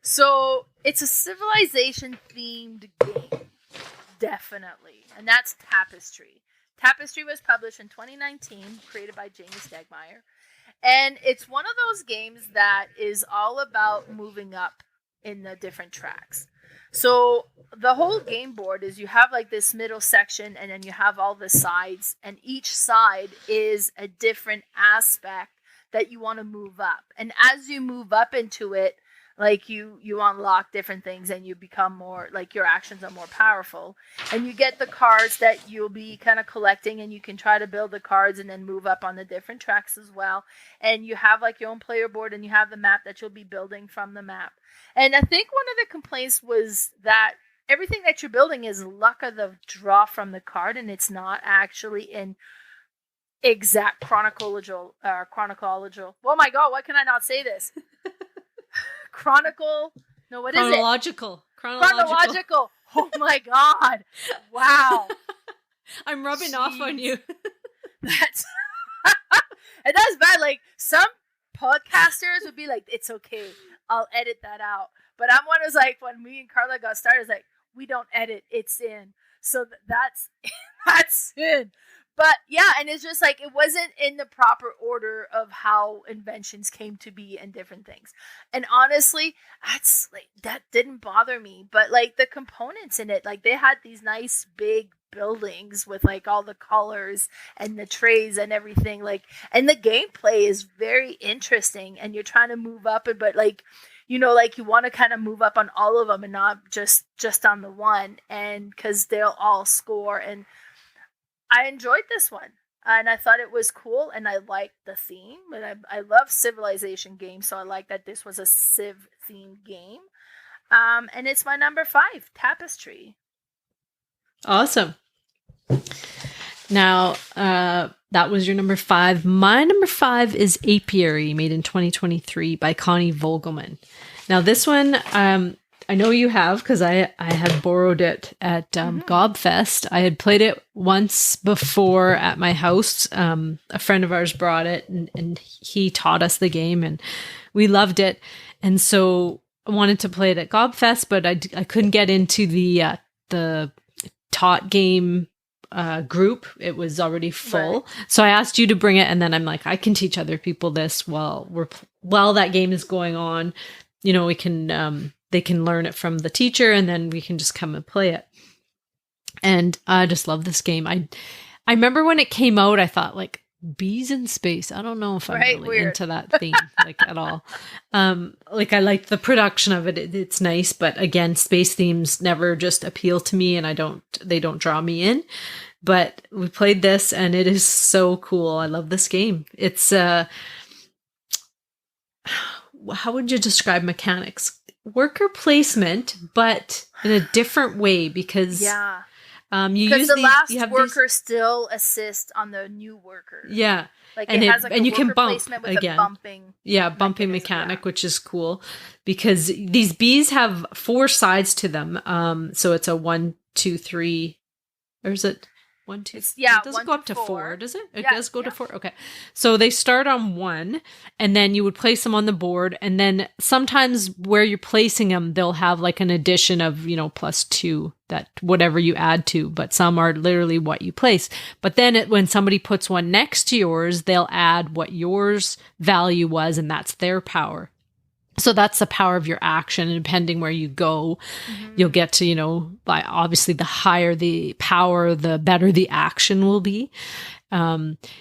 So it's a Civilization themed game, definitely, and that's Tapestry. Tapestry was published in 2019, created by Jamie Stegmaier, and it's one of those games that is all about moving up in the different tracks. So the whole game board is you have like this middle section, and then you have all the sides, and each side is a different aspect that you want to move up. And as you move up into it, like you unlock different things, and you become more, like, your actions are more powerful, and you get the cards that you'll be kind of collecting, and you can try to build the cards and then move up on the different tracks as well. And you have like your own player board, and you have the map that you'll be building from the map. And I think one of the complaints was that everything that you're building is luck of the draw from the card, and it's not actually in exact chronological. Oh my god, why can I not say this? Chronological. Oh my god. Wow.
I'm rubbing off on you.
That's and that's bad. Like, some podcasters would be like, it's okay, I'll edit that out. But I'm one who's like, when me and Carla got started, it's like, we don't edit, it's in. So that's in. But yeah, and it's just like, it wasn't in the proper order of how inventions came to be and different things. And honestly, that didn't bother me. But like, the components in it, like, they had these nice big buildings with like all the colors and the trays and everything, like, and the gameplay is very interesting, and you're trying to move up, but like, you know, like, you want to kind of move up on all of them and not just on the one, and because they'll all score. And I enjoyed this one, and I thought it was cool, and I liked the theme, and I love Civilization games, so I like that this was a Civ themed game. And it's my number 5, Tapestry.
Awesome. Now, that was your number 5. My number 5 is Apiary, made in 2023 by Connie Vogelman. Now, this one, I know you have, because I had borrowed it at Gobfest. I had played it once before at my house. A friend of ours brought it, and he taught us the game, and we loved it. And so I wanted to play it at Gobfest, but I couldn't get into the taught game group. It was already full. Right. So I asked you to bring it, and then I'm like, I can teach other people this while that game is going on. You know, we can they can learn it from the teacher, and then we can just come and play it. And I just love this game. I remember when it came out, I thought, like, bees in space. I don't know if I'm really into that theme, like, at all. Like, I like the production of it. It's nice, but again, space themes never just appeal to me, and they don't draw me in. But we played this, and it is so cool. I love this game. It's how would you describe mechanics? Worker placement, but in a different way, because
because the last worker still assists on the new worker.
Yeah,
like, and it has like and a you can bump with
again.
A bumping.
Yeah, bumping mechanic, which is cool because these bees have 4 sides to them. So it's a 1, 2, 3, or is it 1, 2?
Yeah,
it doesn't go up to 4, does it? It does go to 4. Okay, so they start on 1, and then you would place them on the board, and then sometimes where you're placing them, they'll have like an addition of, you know, +2, that whatever you add to, but some are literally what you place. But then when somebody puts one next to yours, they'll add what yours value was, and that's their power. So that's the power of your action. And depending where you go, you'll get to, you know, obviously the higher the power, the better the action will be.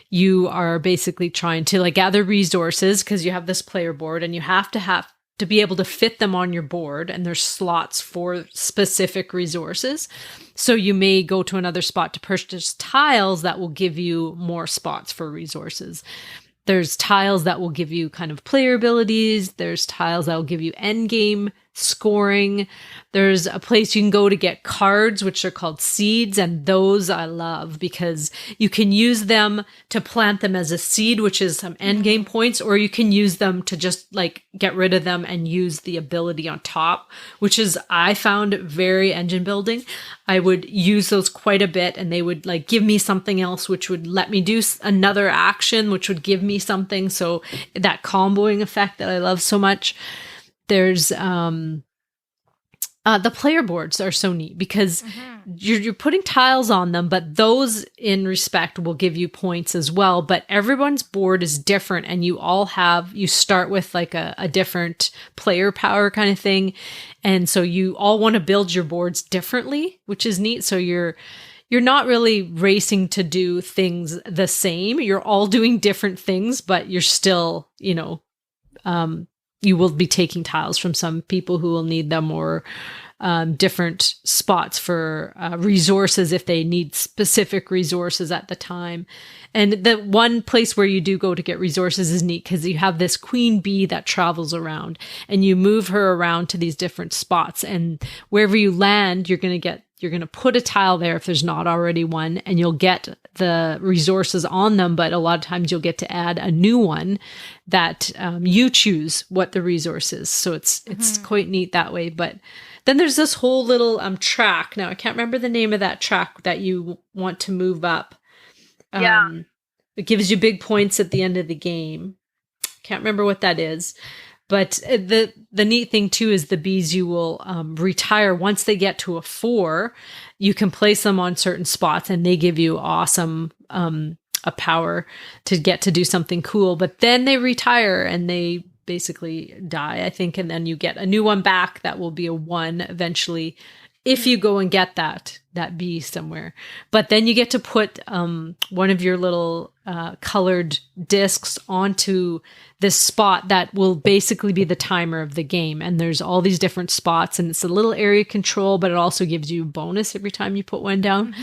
You are basically trying to like gather resources because you have this player board, and you have to be able to fit them on your board, and there's slots for specific resources. So you may go to another spot to purchase tiles that will give you more spots for resources. there's tiles that will give you kind of player abilities. There's tiles that will give you end game scoring. There's a place you can go to get cards, which are called seeds. And those I love because you can use them to plant them as a seed, which is some end game points, or you can use them to just like get rid of them and use the ability on top, which is, I found very engine building. I would use those quite a bit and they would like give me something else, which would let me do another action, which would give me something. So that comboing effect that I love so much. There's the player boards are so neat because you're putting tiles on them, but those in respect will give you points as well. But everyone's board is different and you start with like a different player power kind of thing. And so you all want to build your boards differently, which is neat. So you're not really racing to do things the same. You're all doing different things, but you're still, you will be taking tiles from some people who will need them, or different spots for resources if they need specific resources at the time. And the one place where you do go to get resources is neat because you have this queen bee that travels around and you move her around to these different spots. And wherever you land, you're going to put a tile there if there's not already one, and you'll get the resources on them. But a lot of times you'll get to add a new one that you choose what the resource is. So it's quite neat that way. But then there's this whole little track. Now I can't remember the name of that track that you want to move up. It gives you big points at the end of the game. Can't remember what that is. But the neat thing too is the bees you will retire once they get to a 4. You can place them on certain spots, and they give you awesome a power to get to do something cool. But then they retire and they basically die, I think, and then you get a new one back that will be a 1 eventually if you go and get that bee somewhere. But then you get to put one of your little colored discs onto this spot that will basically be the timer of the game. And there's all these different spots, and it's a little area control, but it also gives you a bonus every time you put one down.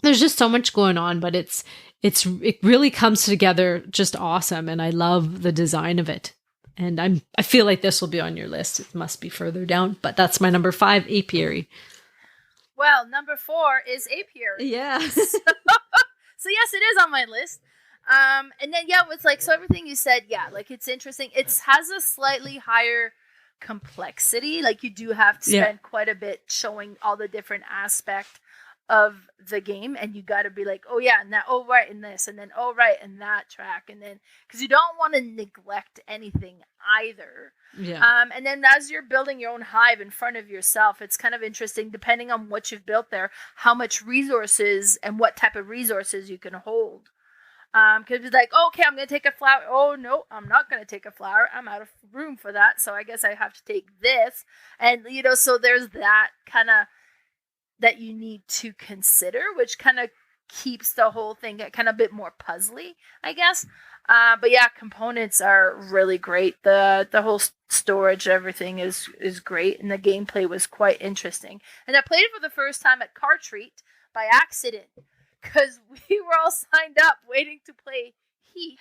There's just so much going on, but it really comes together just awesome. And I love the design of it. And I feel like this will be on your list. It must be further down, but that's my number 5, Apiary.
Well, number 4 is Apiary.
Yeah.
So yes, it is on my list. And then with so everything you said, it's interesting. It has a slightly higher complexity. Like you do have to spend quite a bit showing all the different aspects of the game, and you got to be like, oh yeah, and that, oh right, and this, and then oh right, and that track, and then because you don't want to neglect anything either. And then as you're building your own hive in front of yourself, it's kind of interesting depending on what you've built there, how much resources and what type of resources you can hold. Because it's like, okay, I'm gonna take a flower. Oh no, I'm not gonna take a flower. I'm out of room for that, so I guess I have to take this, and so there's that kind of that you need to consider, which kind of keeps the whole thing kind of a bit more puzzly, I guess. But yeah, components are really great. The whole storage, everything is great, and the gameplay was quite interesting. And I played it for the first time at Car Treat by accident, because we were all signed up waiting to play Heat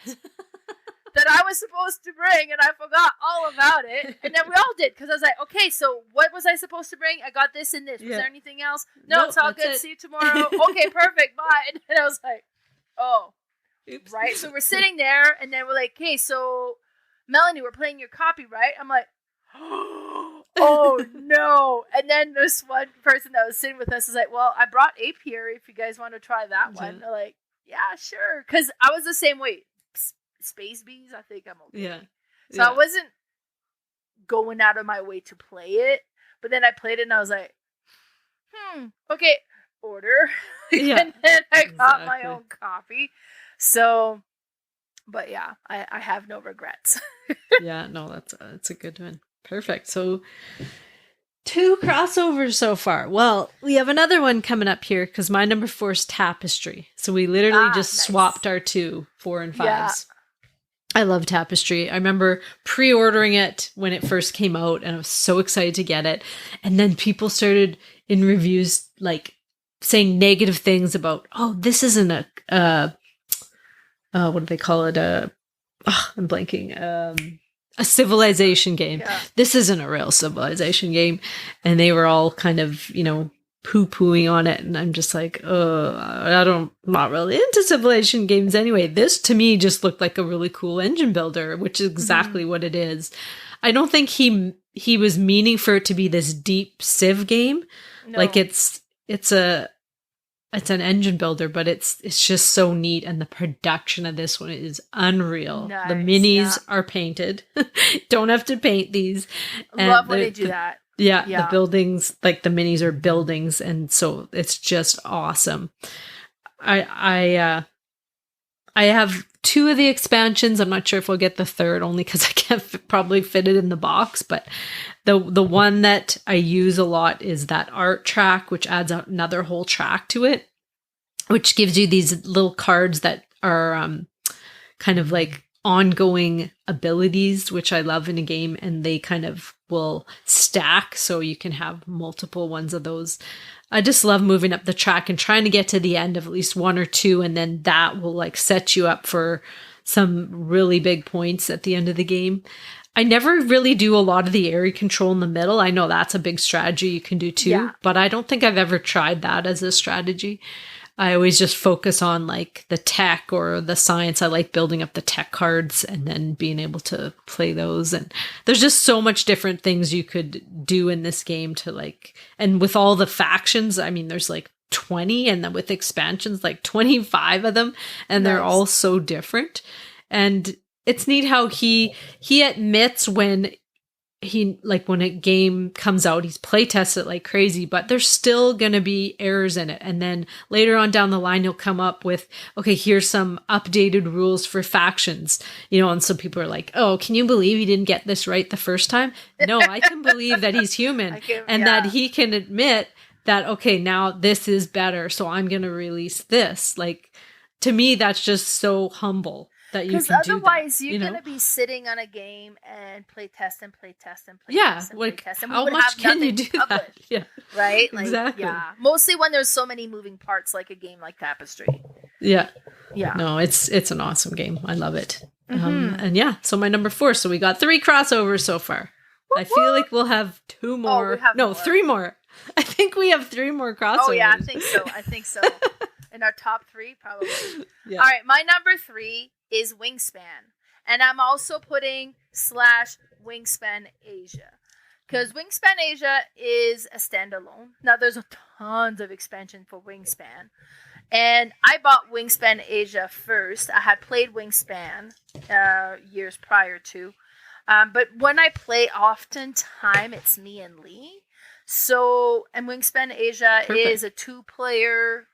that I was supposed to bring, and I forgot all about it. And then we all did, because I was like, okay, so what was I supposed to bring? I got this and this. Was there anything else? No, it's all good. See you tomorrow. Okay, perfect. Bye. And I was like, oh, oops. Right. So we're sitting there, and then we're like, okay, so Melanie, we're playing your copy, right? I'm like, oh no. And then this one person that was sitting with us is like, well, I brought Apiary if you guys want to try that one. They're like, yeah, sure. Because I was the same way. Space bees, I think I'm okay. So I wasn't going out of my way to play it, but then I played it and I was like, okay, order. And then I got my own copy. So, but yeah, I have no regrets.
That's a good one. Perfect. So 2 crossovers so far. Well, we have another one coming up here because my number 4 is Tapestry. So we literally just swapped our 2, 4 and 5s. Yeah. I love Tapestry. I remember pre-ordering it when it first came out, and I was so excited to get it. And then people started in reviews like saying negative things about, oh, this isn't a what do they call it? I'm blanking. A civilization game.
Yeah.
This isn't a real civilization game. And they were all kind of, poo-pooing on it. And I'm just like, I'm not really into civilization games anyway. This to me just looked like a really cool engine builder, which is exactly what it is. I don't think he was meaning for it to be this deep Civ game. No. Like it's an engine builder, but it's just so neat, and the production of this one is unreal. Nice, the minis are painted. Don't have to paint these.
Love when they do that.
Yeah, the buildings, like the minis are buildings, and so it's just awesome. I have 2 of the expansions. I'm not sure if we'll get the third, only because I can't probably fit it in the box. But the one that I use a lot is that art track, which adds another whole track to it, which gives you these little cards that are kind of like ongoing abilities, which I love in a game, and they kind of will stack, so you can have multiple ones of those. I just love moving up the track and trying to get to the end of at least 1 or 2, and then that will like set you up for some really big points at the end of the game. I never really do a lot of the area control in the middle. I know that's a big strategy you can do too, but I don't think I've ever tried that as a strategy. I always just focus on like the tech or the science. I like building up the tech cards and then being able to play those. And there's just so much different things you could do in this game to like, and with all the factions, I mean, there's like 20, and then with expansions, like 25 of them, and they're all so different. And it's neat how he admits when a game comes out, he's playtests it like crazy, but there's still going to be errors in it. And then later on down the line, he'll come up with, okay, here's some updated rules for factions, and some people are like, oh, can you believe he didn't get this right the first time? No, I can believe that he's human that he can admit that, okay, now this is better, so I'm going to release this. Like, to me, that's just so humble. Because
otherwise you're going to be sitting on a game and play test and play test and play test and play test. And
how much can you do that? Yeah.
Right? Like,
exactly.
Yeah. Mostly when there's so many moving parts, like a game like Tapestry.
Yeah.
Yeah.
No, it's an awesome game. I love it. And so my number 4. So we got 3 crossovers so far. I feel like we'll have 2 more.
More.
3 more. I think we have 3 more crossovers.
Oh yeah, I think so. In our top 3, probably. Yeah. All right, my number 3 is Wingspan. And I'm also putting /Wingspan Asia. Because Wingspan Asia is a standalone. Now, there's tons of expansion for Wingspan. And I bought Wingspan Asia first. I had played Wingspan years prior to. But when I play oftentimes, it's me and Lee. And Wingspan Asia is a 2-player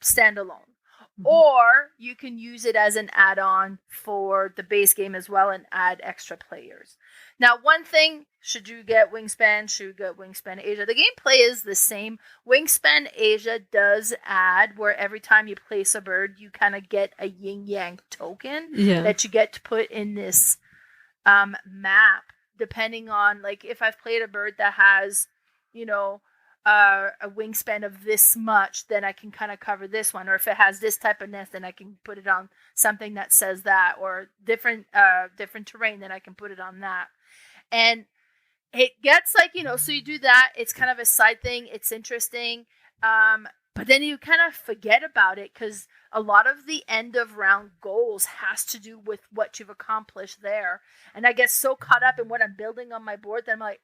standalone. Mm-hmm. Or you can use it as an add-on for the base game as well and add extra players. Now, one thing, should you get Wingspan Asia? The gameplay is the same. Wingspan Asia does add where every time you place a bird, you kind of get a yin-yang token that you get to put in this map, depending on, like, if I've played a bird that has, a wingspan of this much, then I can kind of cover this one. Or if it has this type of nest, then I can put it on something that says that. Or different terrain, then I can put it on that. And it gets like, so you do that. It's kind of a side thing. It's interesting. But then you kind of forget about it because a lot of the end of round goals has to do with what you've accomplished there. And I get so caught up in what I'm building on my board that I'm like,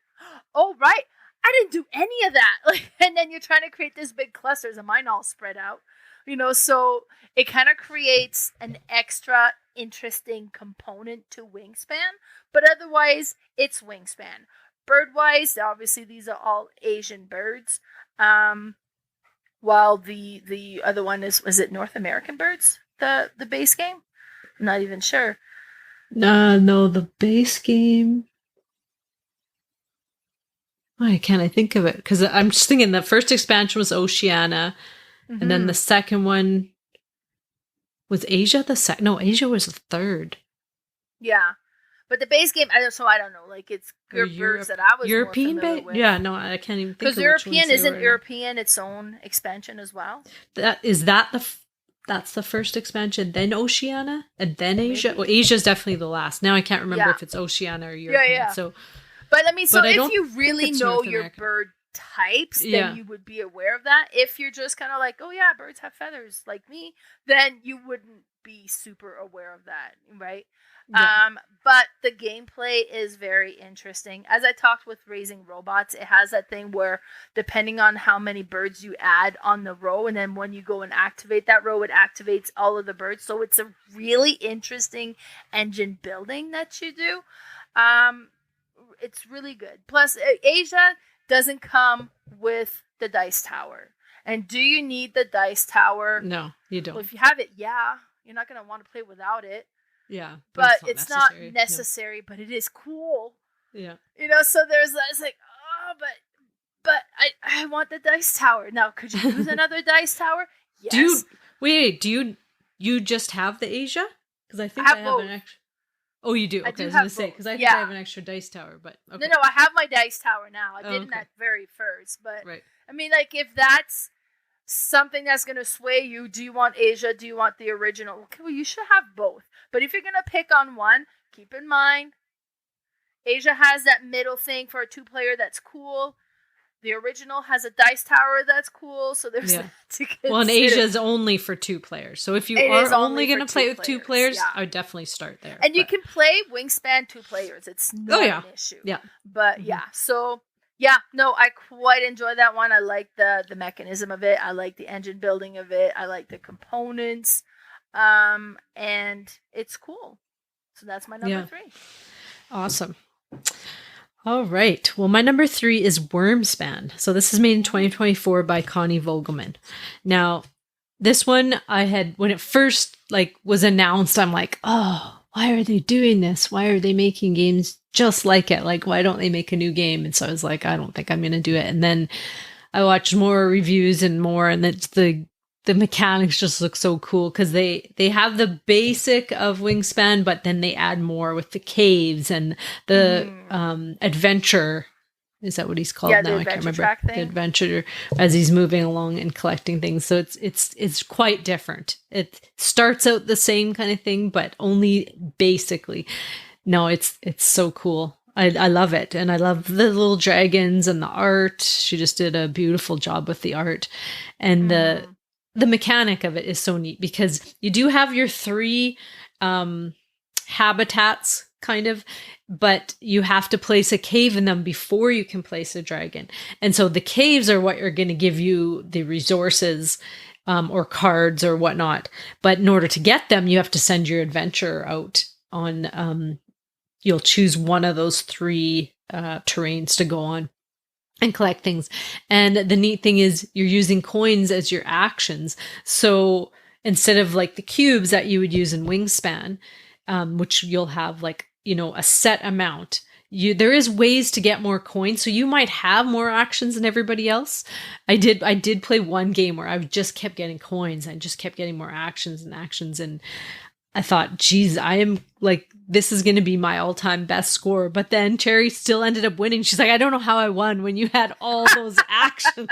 oh, right. I didn't do any of that. And then you're trying to create this big clusters and mine all spread out, so it kind of creates an extra interesting component to Wingspan, but otherwise it's Wingspan. Bird-wise, obviously these are all Asian birds, while the other one was it North American birds, the base game? I'm not even sure.
No, the base game... Why can't I think of it? Because I'm just thinking the first expansion was Oceania, and then the second one was Asia. Asia was the third.
Yeah, but the base game, I don't know. Like it's birds that I was
European
base.
Yeah, no, I can't even think.
Because European isn't European its own expansion as well.
Is that that's the first expansion, then Oceania, and then Asia.
Maybe.
Well, Asia's definitely the last. Now I can't remember
Yeah.
if it's Oceania or European.
Yeah.
So,
But I mean, so
But I
if
don't
you really
it's
know
North
your
America.
bird types,
Yeah.
then you would be aware of that. If you're just kind of like, oh yeah, birds have feathers like me, then you wouldn't be super aware of that, right?
Yeah.
But the gameplay is very interesting. As I talked with Raising Robots, it has that thing where depending on how many birds you add on the row, and then when you go and activate that row, it activates all of the birds. So it's a really interesting engine building that you do. It's really good. Plus, Asia doesn't come with the dice tower. And do you need the dice tower?
No, you don't.
Well, if you have it, yeah. You're not going to want to play without it.
Yeah.
But it's not necessary, but it is cool.
Yeah.
You know, so there's that. It's like, oh, but I want the dice tower. Now, could you use another dice tower? Yes.
Do you just have the Asia? Because I think I have an extra. Oh, you do? Okay, I was going to say, because I think I have an extra dice tower, but okay.
No, I have my dice tower now. I didn't at very first, but
right.
I mean, like, if that's something that's going to sway you, do you want Asia? Do you want the original? Okay, well, you should have both. But if you're going to pick on one, keep in mind, Asia has that middle thing for a 2-player that's cool. The original has a dice tower that's cool, so there's that to consider.
Well, and Asia's only for 2 players. So if you are only going to play with 2 players, I would definitely start there.
And you can play Wingspan 2 players. It's not an issue.
Yeah.
But so I quite enjoy that one. I like the mechanism of it. I like the engine building of it. I like the components. And it's cool. So that's my number 3.
Awesome. All right. Well, my number 3 is Wyrmspan. So this is made in 2024 by Connie Vogelman. Now, this one when it first was announced, I'm like, oh, why are they doing this? Why are they making games just like it? Like, why don't they make a new game? And so I was like, I don't think I'm going to do it. And then I watched more reviews and it's the mechanics just look so cool because they have the basic of Wingspan, but then they add more with the caves and the adventure. Is that what he's called now? I can't remember. The adventure as he's moving along and collecting things. So it's quite different. It starts out the same kind of thing, but only basically. No, it's so cool. I love it. And I love the little dragons and the art. She just did a beautiful job with the art. And the mechanic of it is so neat because you do have your 3 habitats kind of, but you have to place a cave in them before you can place a dragon. And so the caves are what are going to give you the resources or cards or whatnot. But in order to get them, you have to send your adventurer out on, you'll choose one of those 3 terrains to go on and collect things. And the neat thing is you're using coins as your actions. So instead of the cubes that you would use in Wingspan, which you'll have a set amount, there is ways to get more coins. So you might have more actions than everybody else. I did play one game where I just kept getting coins. I just kept getting more actions. And I thought, geez, I am this is going to be my all-time best score. But then Cherry still ended up winning. She's like, I don't know how I won when you had all those actions.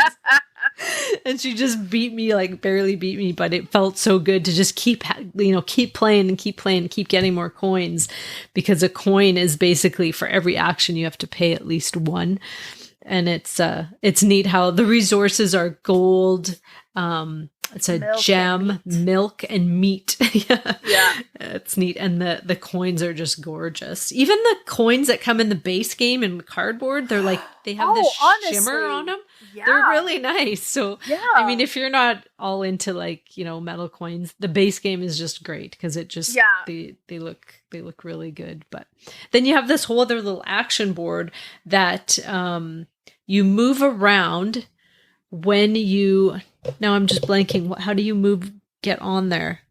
And she just beat me, barely beat me. But it felt so good to just keep playing and keep getting more coins, because a coin is basically for every action you have to pay at least 1. And it's neat how the resources are gold. It's a gem, milk, and meat. Yeah. It's neat. And the coins are just gorgeous. Even the coins that come in the base game in cardboard, they're they have this shimmer on them. Yeah. They're really nice. So, I mean, if you're not all into metal coins, the base game is just great because it just, they look really good. But then you have this whole other little action board that you move around when you... Now I'm just blanking. How do you get on there?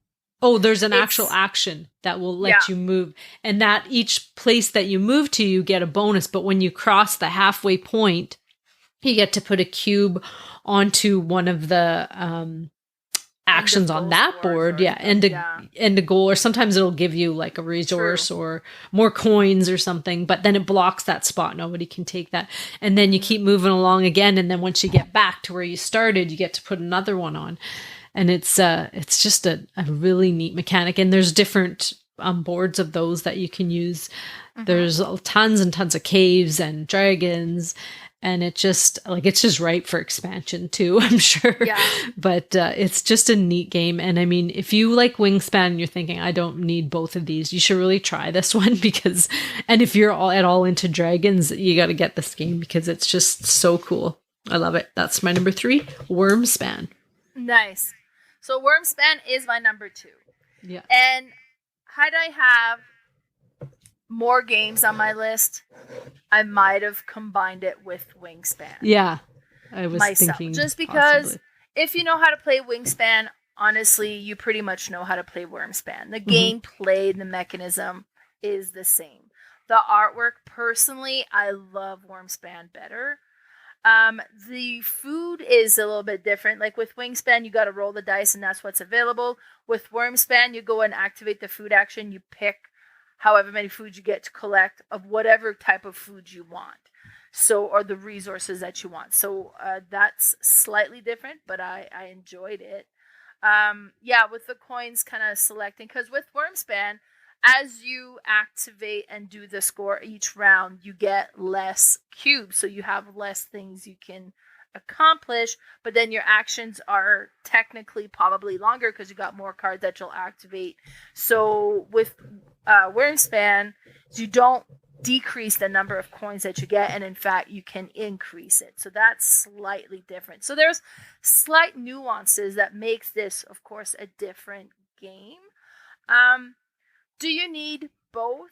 Oh, there's an actual action that will let you move. And that each place that you move to, you get a bonus. But when you cross the halfway point, you get to put a cube onto one of the actions on that board. And a goal. Or sometimes it'll give you a resource or more coins or something. But then it blocks that spot. Nobody can take that. And then you keep moving along again. And then once you get back to where you started, you get to put another one on. And it's just a really neat mechanic. And there's different boards of those that you can use. There's tons and tons of caves and dragons. And it's just right for expansion too, I'm sure.
Yeah.
But it's just a neat game. And I mean, if you like Wingspan and you're thinking, I don't need both of these, you should really try this one and if you're at all into dragons, you got to get this game because it's just so cool. I love it. That's my number 3, Wyrmspan.
Nice. So Wyrmspan is my number 2.
Yeah.
And had I have more games on my list, I might have combined it with Wingspan.
Yeah, I was thinking
just because
possibly.
If you know how to play Wingspan, honestly, you pretty much know how to play Wyrmspan. The gameplay, the mechanism is the same. The artwork, personally, I love Wyrmspan better. The food is a little bit different. Like with Wingspan, you got to roll the dice and that's what's available. With Wyrmspan, you go and activate the food action. You pick however many foods you get to collect of whatever type of food you want. So, or the resources that you want. So that's slightly different, but I enjoyed it. With the coins kind of selecting, because with Wyrmspan, as you activate and do the score each round, you get less cubes. So you have less things you can accomplish, but then your actions are technically probably longer because you got more cards that you'll activate. So with Wyrmspan, you don't decrease the number of coins that you get, and in fact you can increase it. So that's slightly different. So there's slight nuances that makes this, of course, a different game. Do you need both?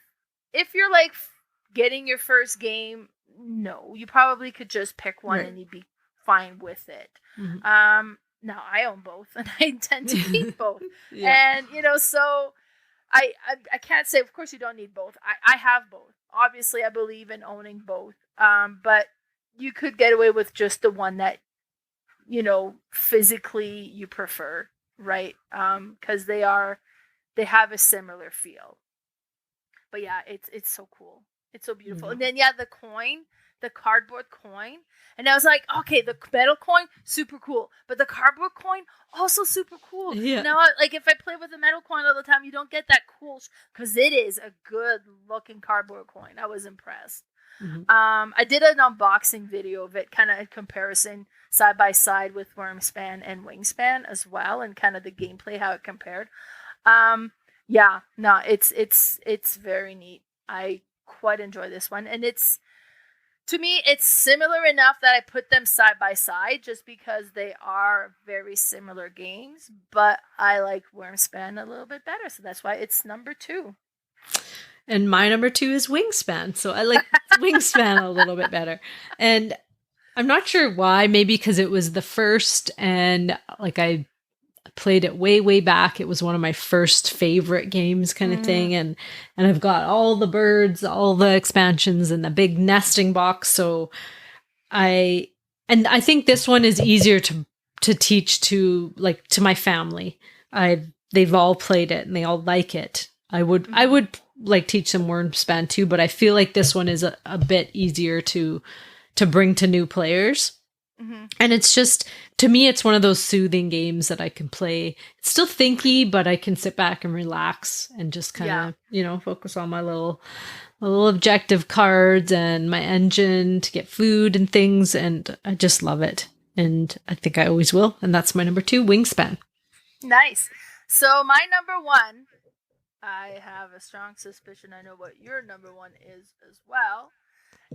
If you're like getting your first game, no, you probably could just pick one and you'd be fine with it. Now I own both and I intend to keep both. And so I can't say, of course you don't need both. I have both. Obviously I believe in owning both. But you could get away with just the one that, physically you prefer, right? Because they have a similar feel. But yeah, it's so cool. It's so beautiful. And then the cardboard coin. And I was like, okay, the metal coin, super cool. But the cardboard coin, also super cool.
Yeah.
Now, like if I play with the metal coin all the time, you don't get that cool, because it is a good looking cardboard coin. I was impressed. I did an unboxing video of it, kind of a comparison side by side with Wyrmspan and Wingspan as well, and kind of the gameplay, how it compared. It's very neat. I quite enjoy this one, and to me, it's similar enough that I put them side by side just because they are very similar games, but I like Wyrmspan a little bit better, so that's why it's number 2.
And my number 2 is Wingspan, so I like Wingspan a little bit better. And I'm not sure why, maybe because it was the first, and like I played it way back. It was one of my first favorite games kind of thing. And I've got all the birds, all the expansions, and the big nesting box. So I think this one is easier to teach to my family. They've all played it and they all like it. I would like teach them Wyrmspan too, but I feel like this one is a bit easier to bring to new players. And it's just, to me, it's one of those soothing games that I can play. It's still thinky, but I can sit back and relax and just kind of, focus on my little objective cards and my engine to get food and things. And I just love it. And I think I always will. And that's my number 2, Wingspan.
Nice. So my number 1, I have a strong suspicion I know what your number 1 is as well.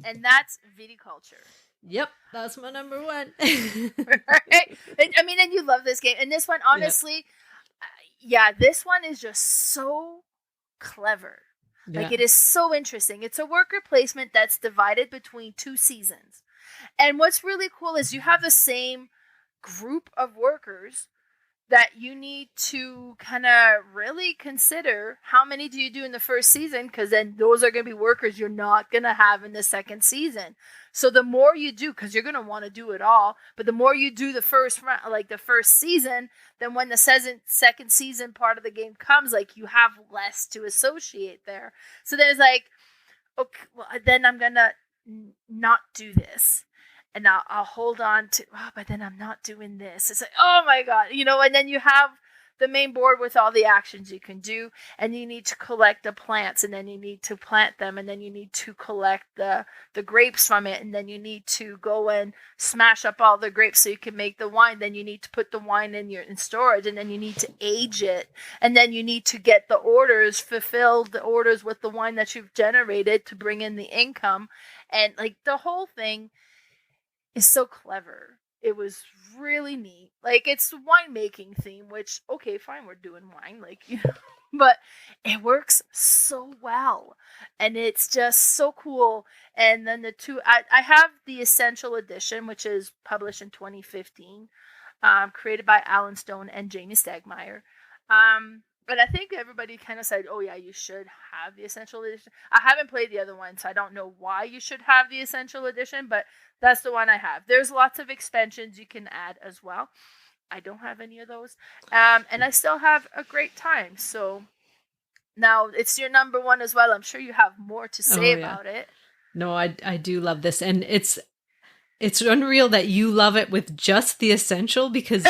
And that's Viticulture.
Yep, that's my number 1.
Right? And you love this game. And this one, honestly, this one is just so clever.
Yeah.
Like, it is so interesting. It's a worker placement that's divided between 2 seasons. And what's really cool is you have the same group of workers that you need to kind of really consider how many do you do in the first season, because then those are going to be workers you're not going to have in the second season. So the more you do, because you're going to want to do it all, but the more you do the first season, then when the second season part of the game comes, like, you have less to associate there. So there's like, okay, well, then I'm going to not do this. and I'll hold on to, but then I'm not doing this. It's like, oh my God, and then you have the main board with all the actions you can do, and you need to collect the plants, and then you need to plant them, and then you need to collect the grapes from it, and then you need to go and smash up all the grapes so you can make the wine. Then you need to put the wine in storage, and then you need to age it, and then you need to get the orders, fulfill the orders with the wine that you've generated to bring in the income. And like the whole thing is so clever. It was really neat. Like, it's winemaking theme, which, okay, fine, we're doing wine, but it works so well. And it's just so cool. And then I have the Essential Edition, which is published in 2015, created by Alan Stone and Jamie Stegmaier. But I think everybody kind of said, oh yeah, you should have the Essential Edition. I haven't played the other one, so I don't know why you should have the Essential Edition, but that's the one I have. There's lots of expansions you can add as well. I don't have any of those. And I still have a great time. So now it's your number one as well. I'm sure you have more to say about it.
No, I do love this. And it's unreal that you love it with just the Essential, because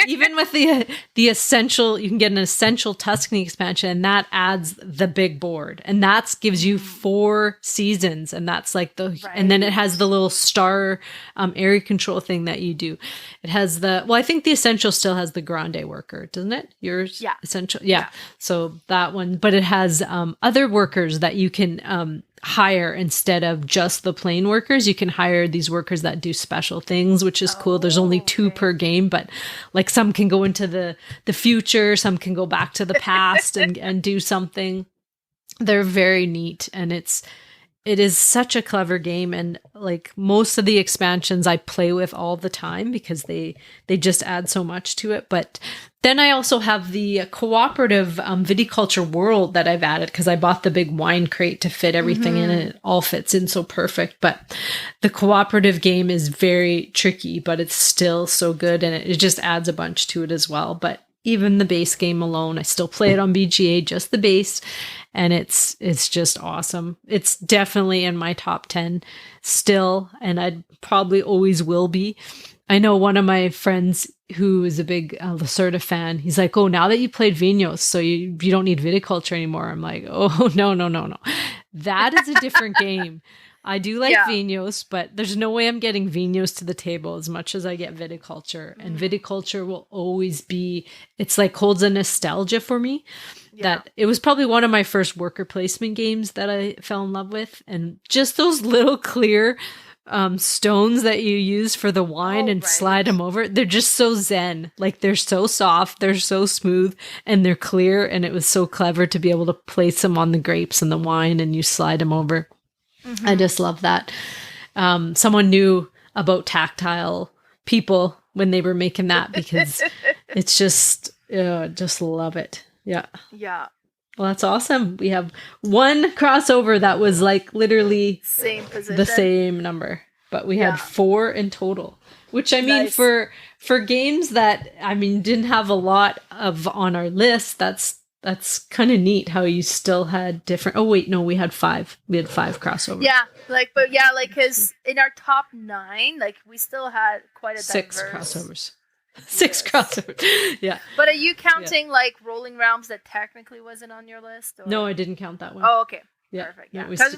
even with the Essential, you can get an Essential Tuscany expansion, and that adds the big board, and that gives you 4 seasons, and that's like and then it has the little star area control thing that you do. It has I think the Essential still has the Grande worker, doesn't it? Yours?
Yeah.
Essential. Yeah. So that one, but it has other workers that you can hire instead of just the plain workers. You can hire these workers that do special things, which is cool. There's only 2 per game, but like some can go into the future, some can go back to the past and do something. They're very neat, and it is such a clever game. And like most of the expansions I play with all the time because they just add so much to it. But then I also have the cooperative Viticulture world that I've added because I bought the big wine crate to fit everything in, and it all fits in so perfect. But the cooperative game is very tricky, but it's still so good, and it just adds a bunch to it as well. But even the base game alone, I still play it on BGA, just the base, and it's just awesome. It's definitely in my top 10 still, and I probably always will be. I know one of my friends who is a big Lacerda fan, he's like, oh, now that you played Vinos, so you don't need Viticulture anymore. I'm like, oh, no. That is a different game. I do like Vinos, but there's no way I'm getting Vinos to the table as much as I get Viticulture. And Viticulture will always be, it's like holds a nostalgia for me. That it was probably one of my first worker placement games that I fell in love with. And just those little clear stones that you use for the wine and slide them over, they're just so zen. Like, they're so soft, they're so smooth, and they're clear. And it was so clever to be able to place them on the grapes and the wine, and you slide them over. I just love that. Someone knew about Tactile People when they were making that, because it's just love it. Yeah. Well, that's awesome. We have one crossover that was like literally
same position,
the same number, but we had 4 in total, which I mean, for games that didn't have a lot of on our list, that's kind of neat how you still had different. Oh wait, no, we had 5. We had 5 crossovers.
Because in our top 9, we still had quite a
6 crossovers. 6 crossovers. Yeah.
But are you counting Rolling Realms that technically wasn't on your list? Or?
No, I didn't count that one.
Oh, okay.
Yeah.
Perfect. Yeah. Because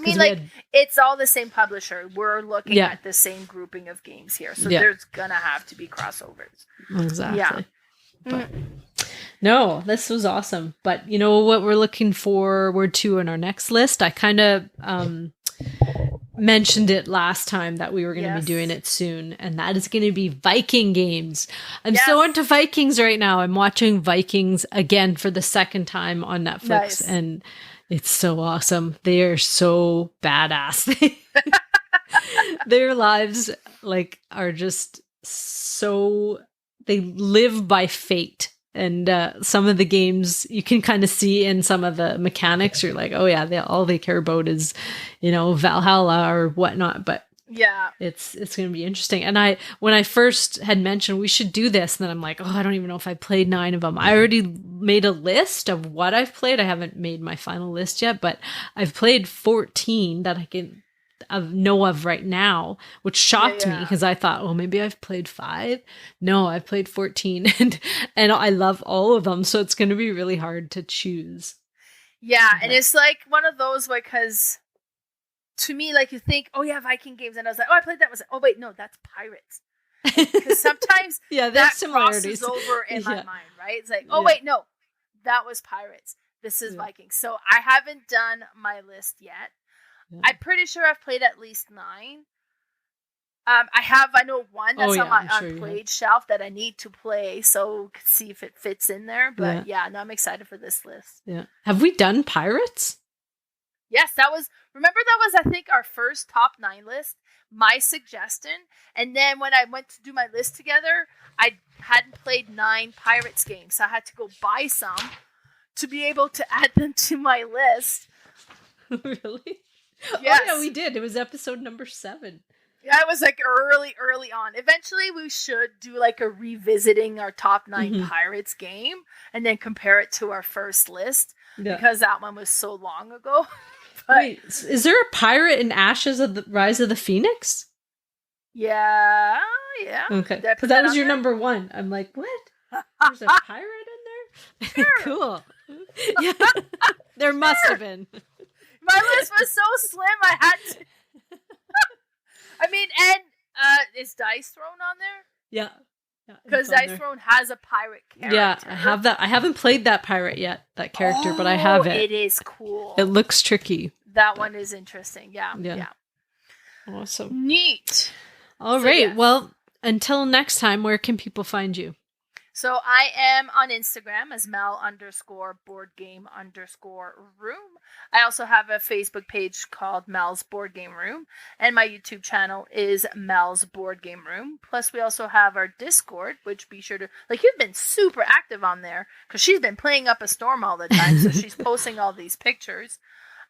it's all the same publisher. We're looking at the same grouping of games here. So there's gonna have to be crossovers.
Exactly. Yeah. But no, this was awesome. But you know what we're looking forward to in our next list? I kind of mentioned it last time that we were going to be doing it soon, and that is going to be Viking games. I'm so into Vikings right now. I'm watching Vikings again for the second time on Netflix, and it's so awesome. They are so badass. Their lives are just so, they live by fate. And some of the games you can kind of see in some of the mechanics. You're like, oh yeah, all they care about is, Valhalla or whatnot. But it's going to be interesting. And when I first had mentioned we should do this, and then I'm like, oh, I don't even know if I played 9 of them. I already made a list of what I've played. I haven't made my final list yet, but I've played 14 that I can know of right now, which shocked me because I thought, oh, maybe I've played 5. No, I've played 14 and I love all of them. So it's going to be really hard to choose.
Yeah. And it's like one of those, because to me, like you think, oh yeah, Viking games. And I was like, oh, I played that. I was like, oh wait, no, that's pirates. Because sometimes that crosses over in my mind, right? It's like, oh wait, no, that was pirates. This is Vikings. So I haven't done my list yet. Yeah. I'm pretty sure I've played at least 9. I know one that's on my unplayed shelf that I need to play, so see if it fits in there. But I'm excited for this list.
Yeah. Have we done pirates?
Yes, that was I think our first top 9 list, my suggestion. And then when I went to do my list together, I hadn't played 9 pirates games. So I had to go buy some to be able to add them to my list.
Really?
Yes.
Oh, yeah, we did. It was episode number 7.
Yeah, it was like early on. Eventually, we should do like a revisiting our top 9 pirates game and then compare it to our first list because that one was so long ago. But,
wait, is there a pirate in Ashes of the Rise of the Phoenix?
Yeah.
Okay, because that was your number 1. I'm like, what? There's a pirate in there? Sure. Cool. Yeah, there must have been.
My list was so slim, I had to. I mean, and is Dice Throne on there?
Yeah.
Because Dice Throne has a pirate character.
Yeah, I have that. I haven't played that pirate yet, that character, but I have it.
It is cool.
It looks tricky.
That one is interesting. Yeah.
Awesome.
Neat.
All right. Yes. Well, until next time, where can people find you?
So I am on Instagram as Mel_boardgame_room. I also have a Facebook page called Mel's Board Game Room, and my YouTube channel is Mel's Board Game Room. Plus, we also have our Discord, which be sure to you've been super active on there because she's been playing up a storm all the time, so she's posting all these pictures.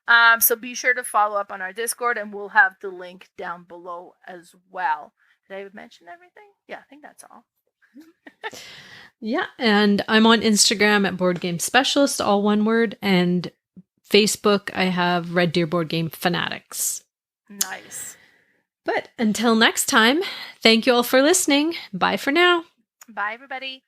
So be sure to follow up on our Discord, and we'll have the link down below as well. Did I mention everything? Yeah, I think that's all.
Yeah, and I'm on Instagram at boardgamespecialist, all one word, and Facebook I have Red Deer Board Game Fanatics.
Nice.
But until next time, thank you all for listening. Bye for now.
Bye, everybody.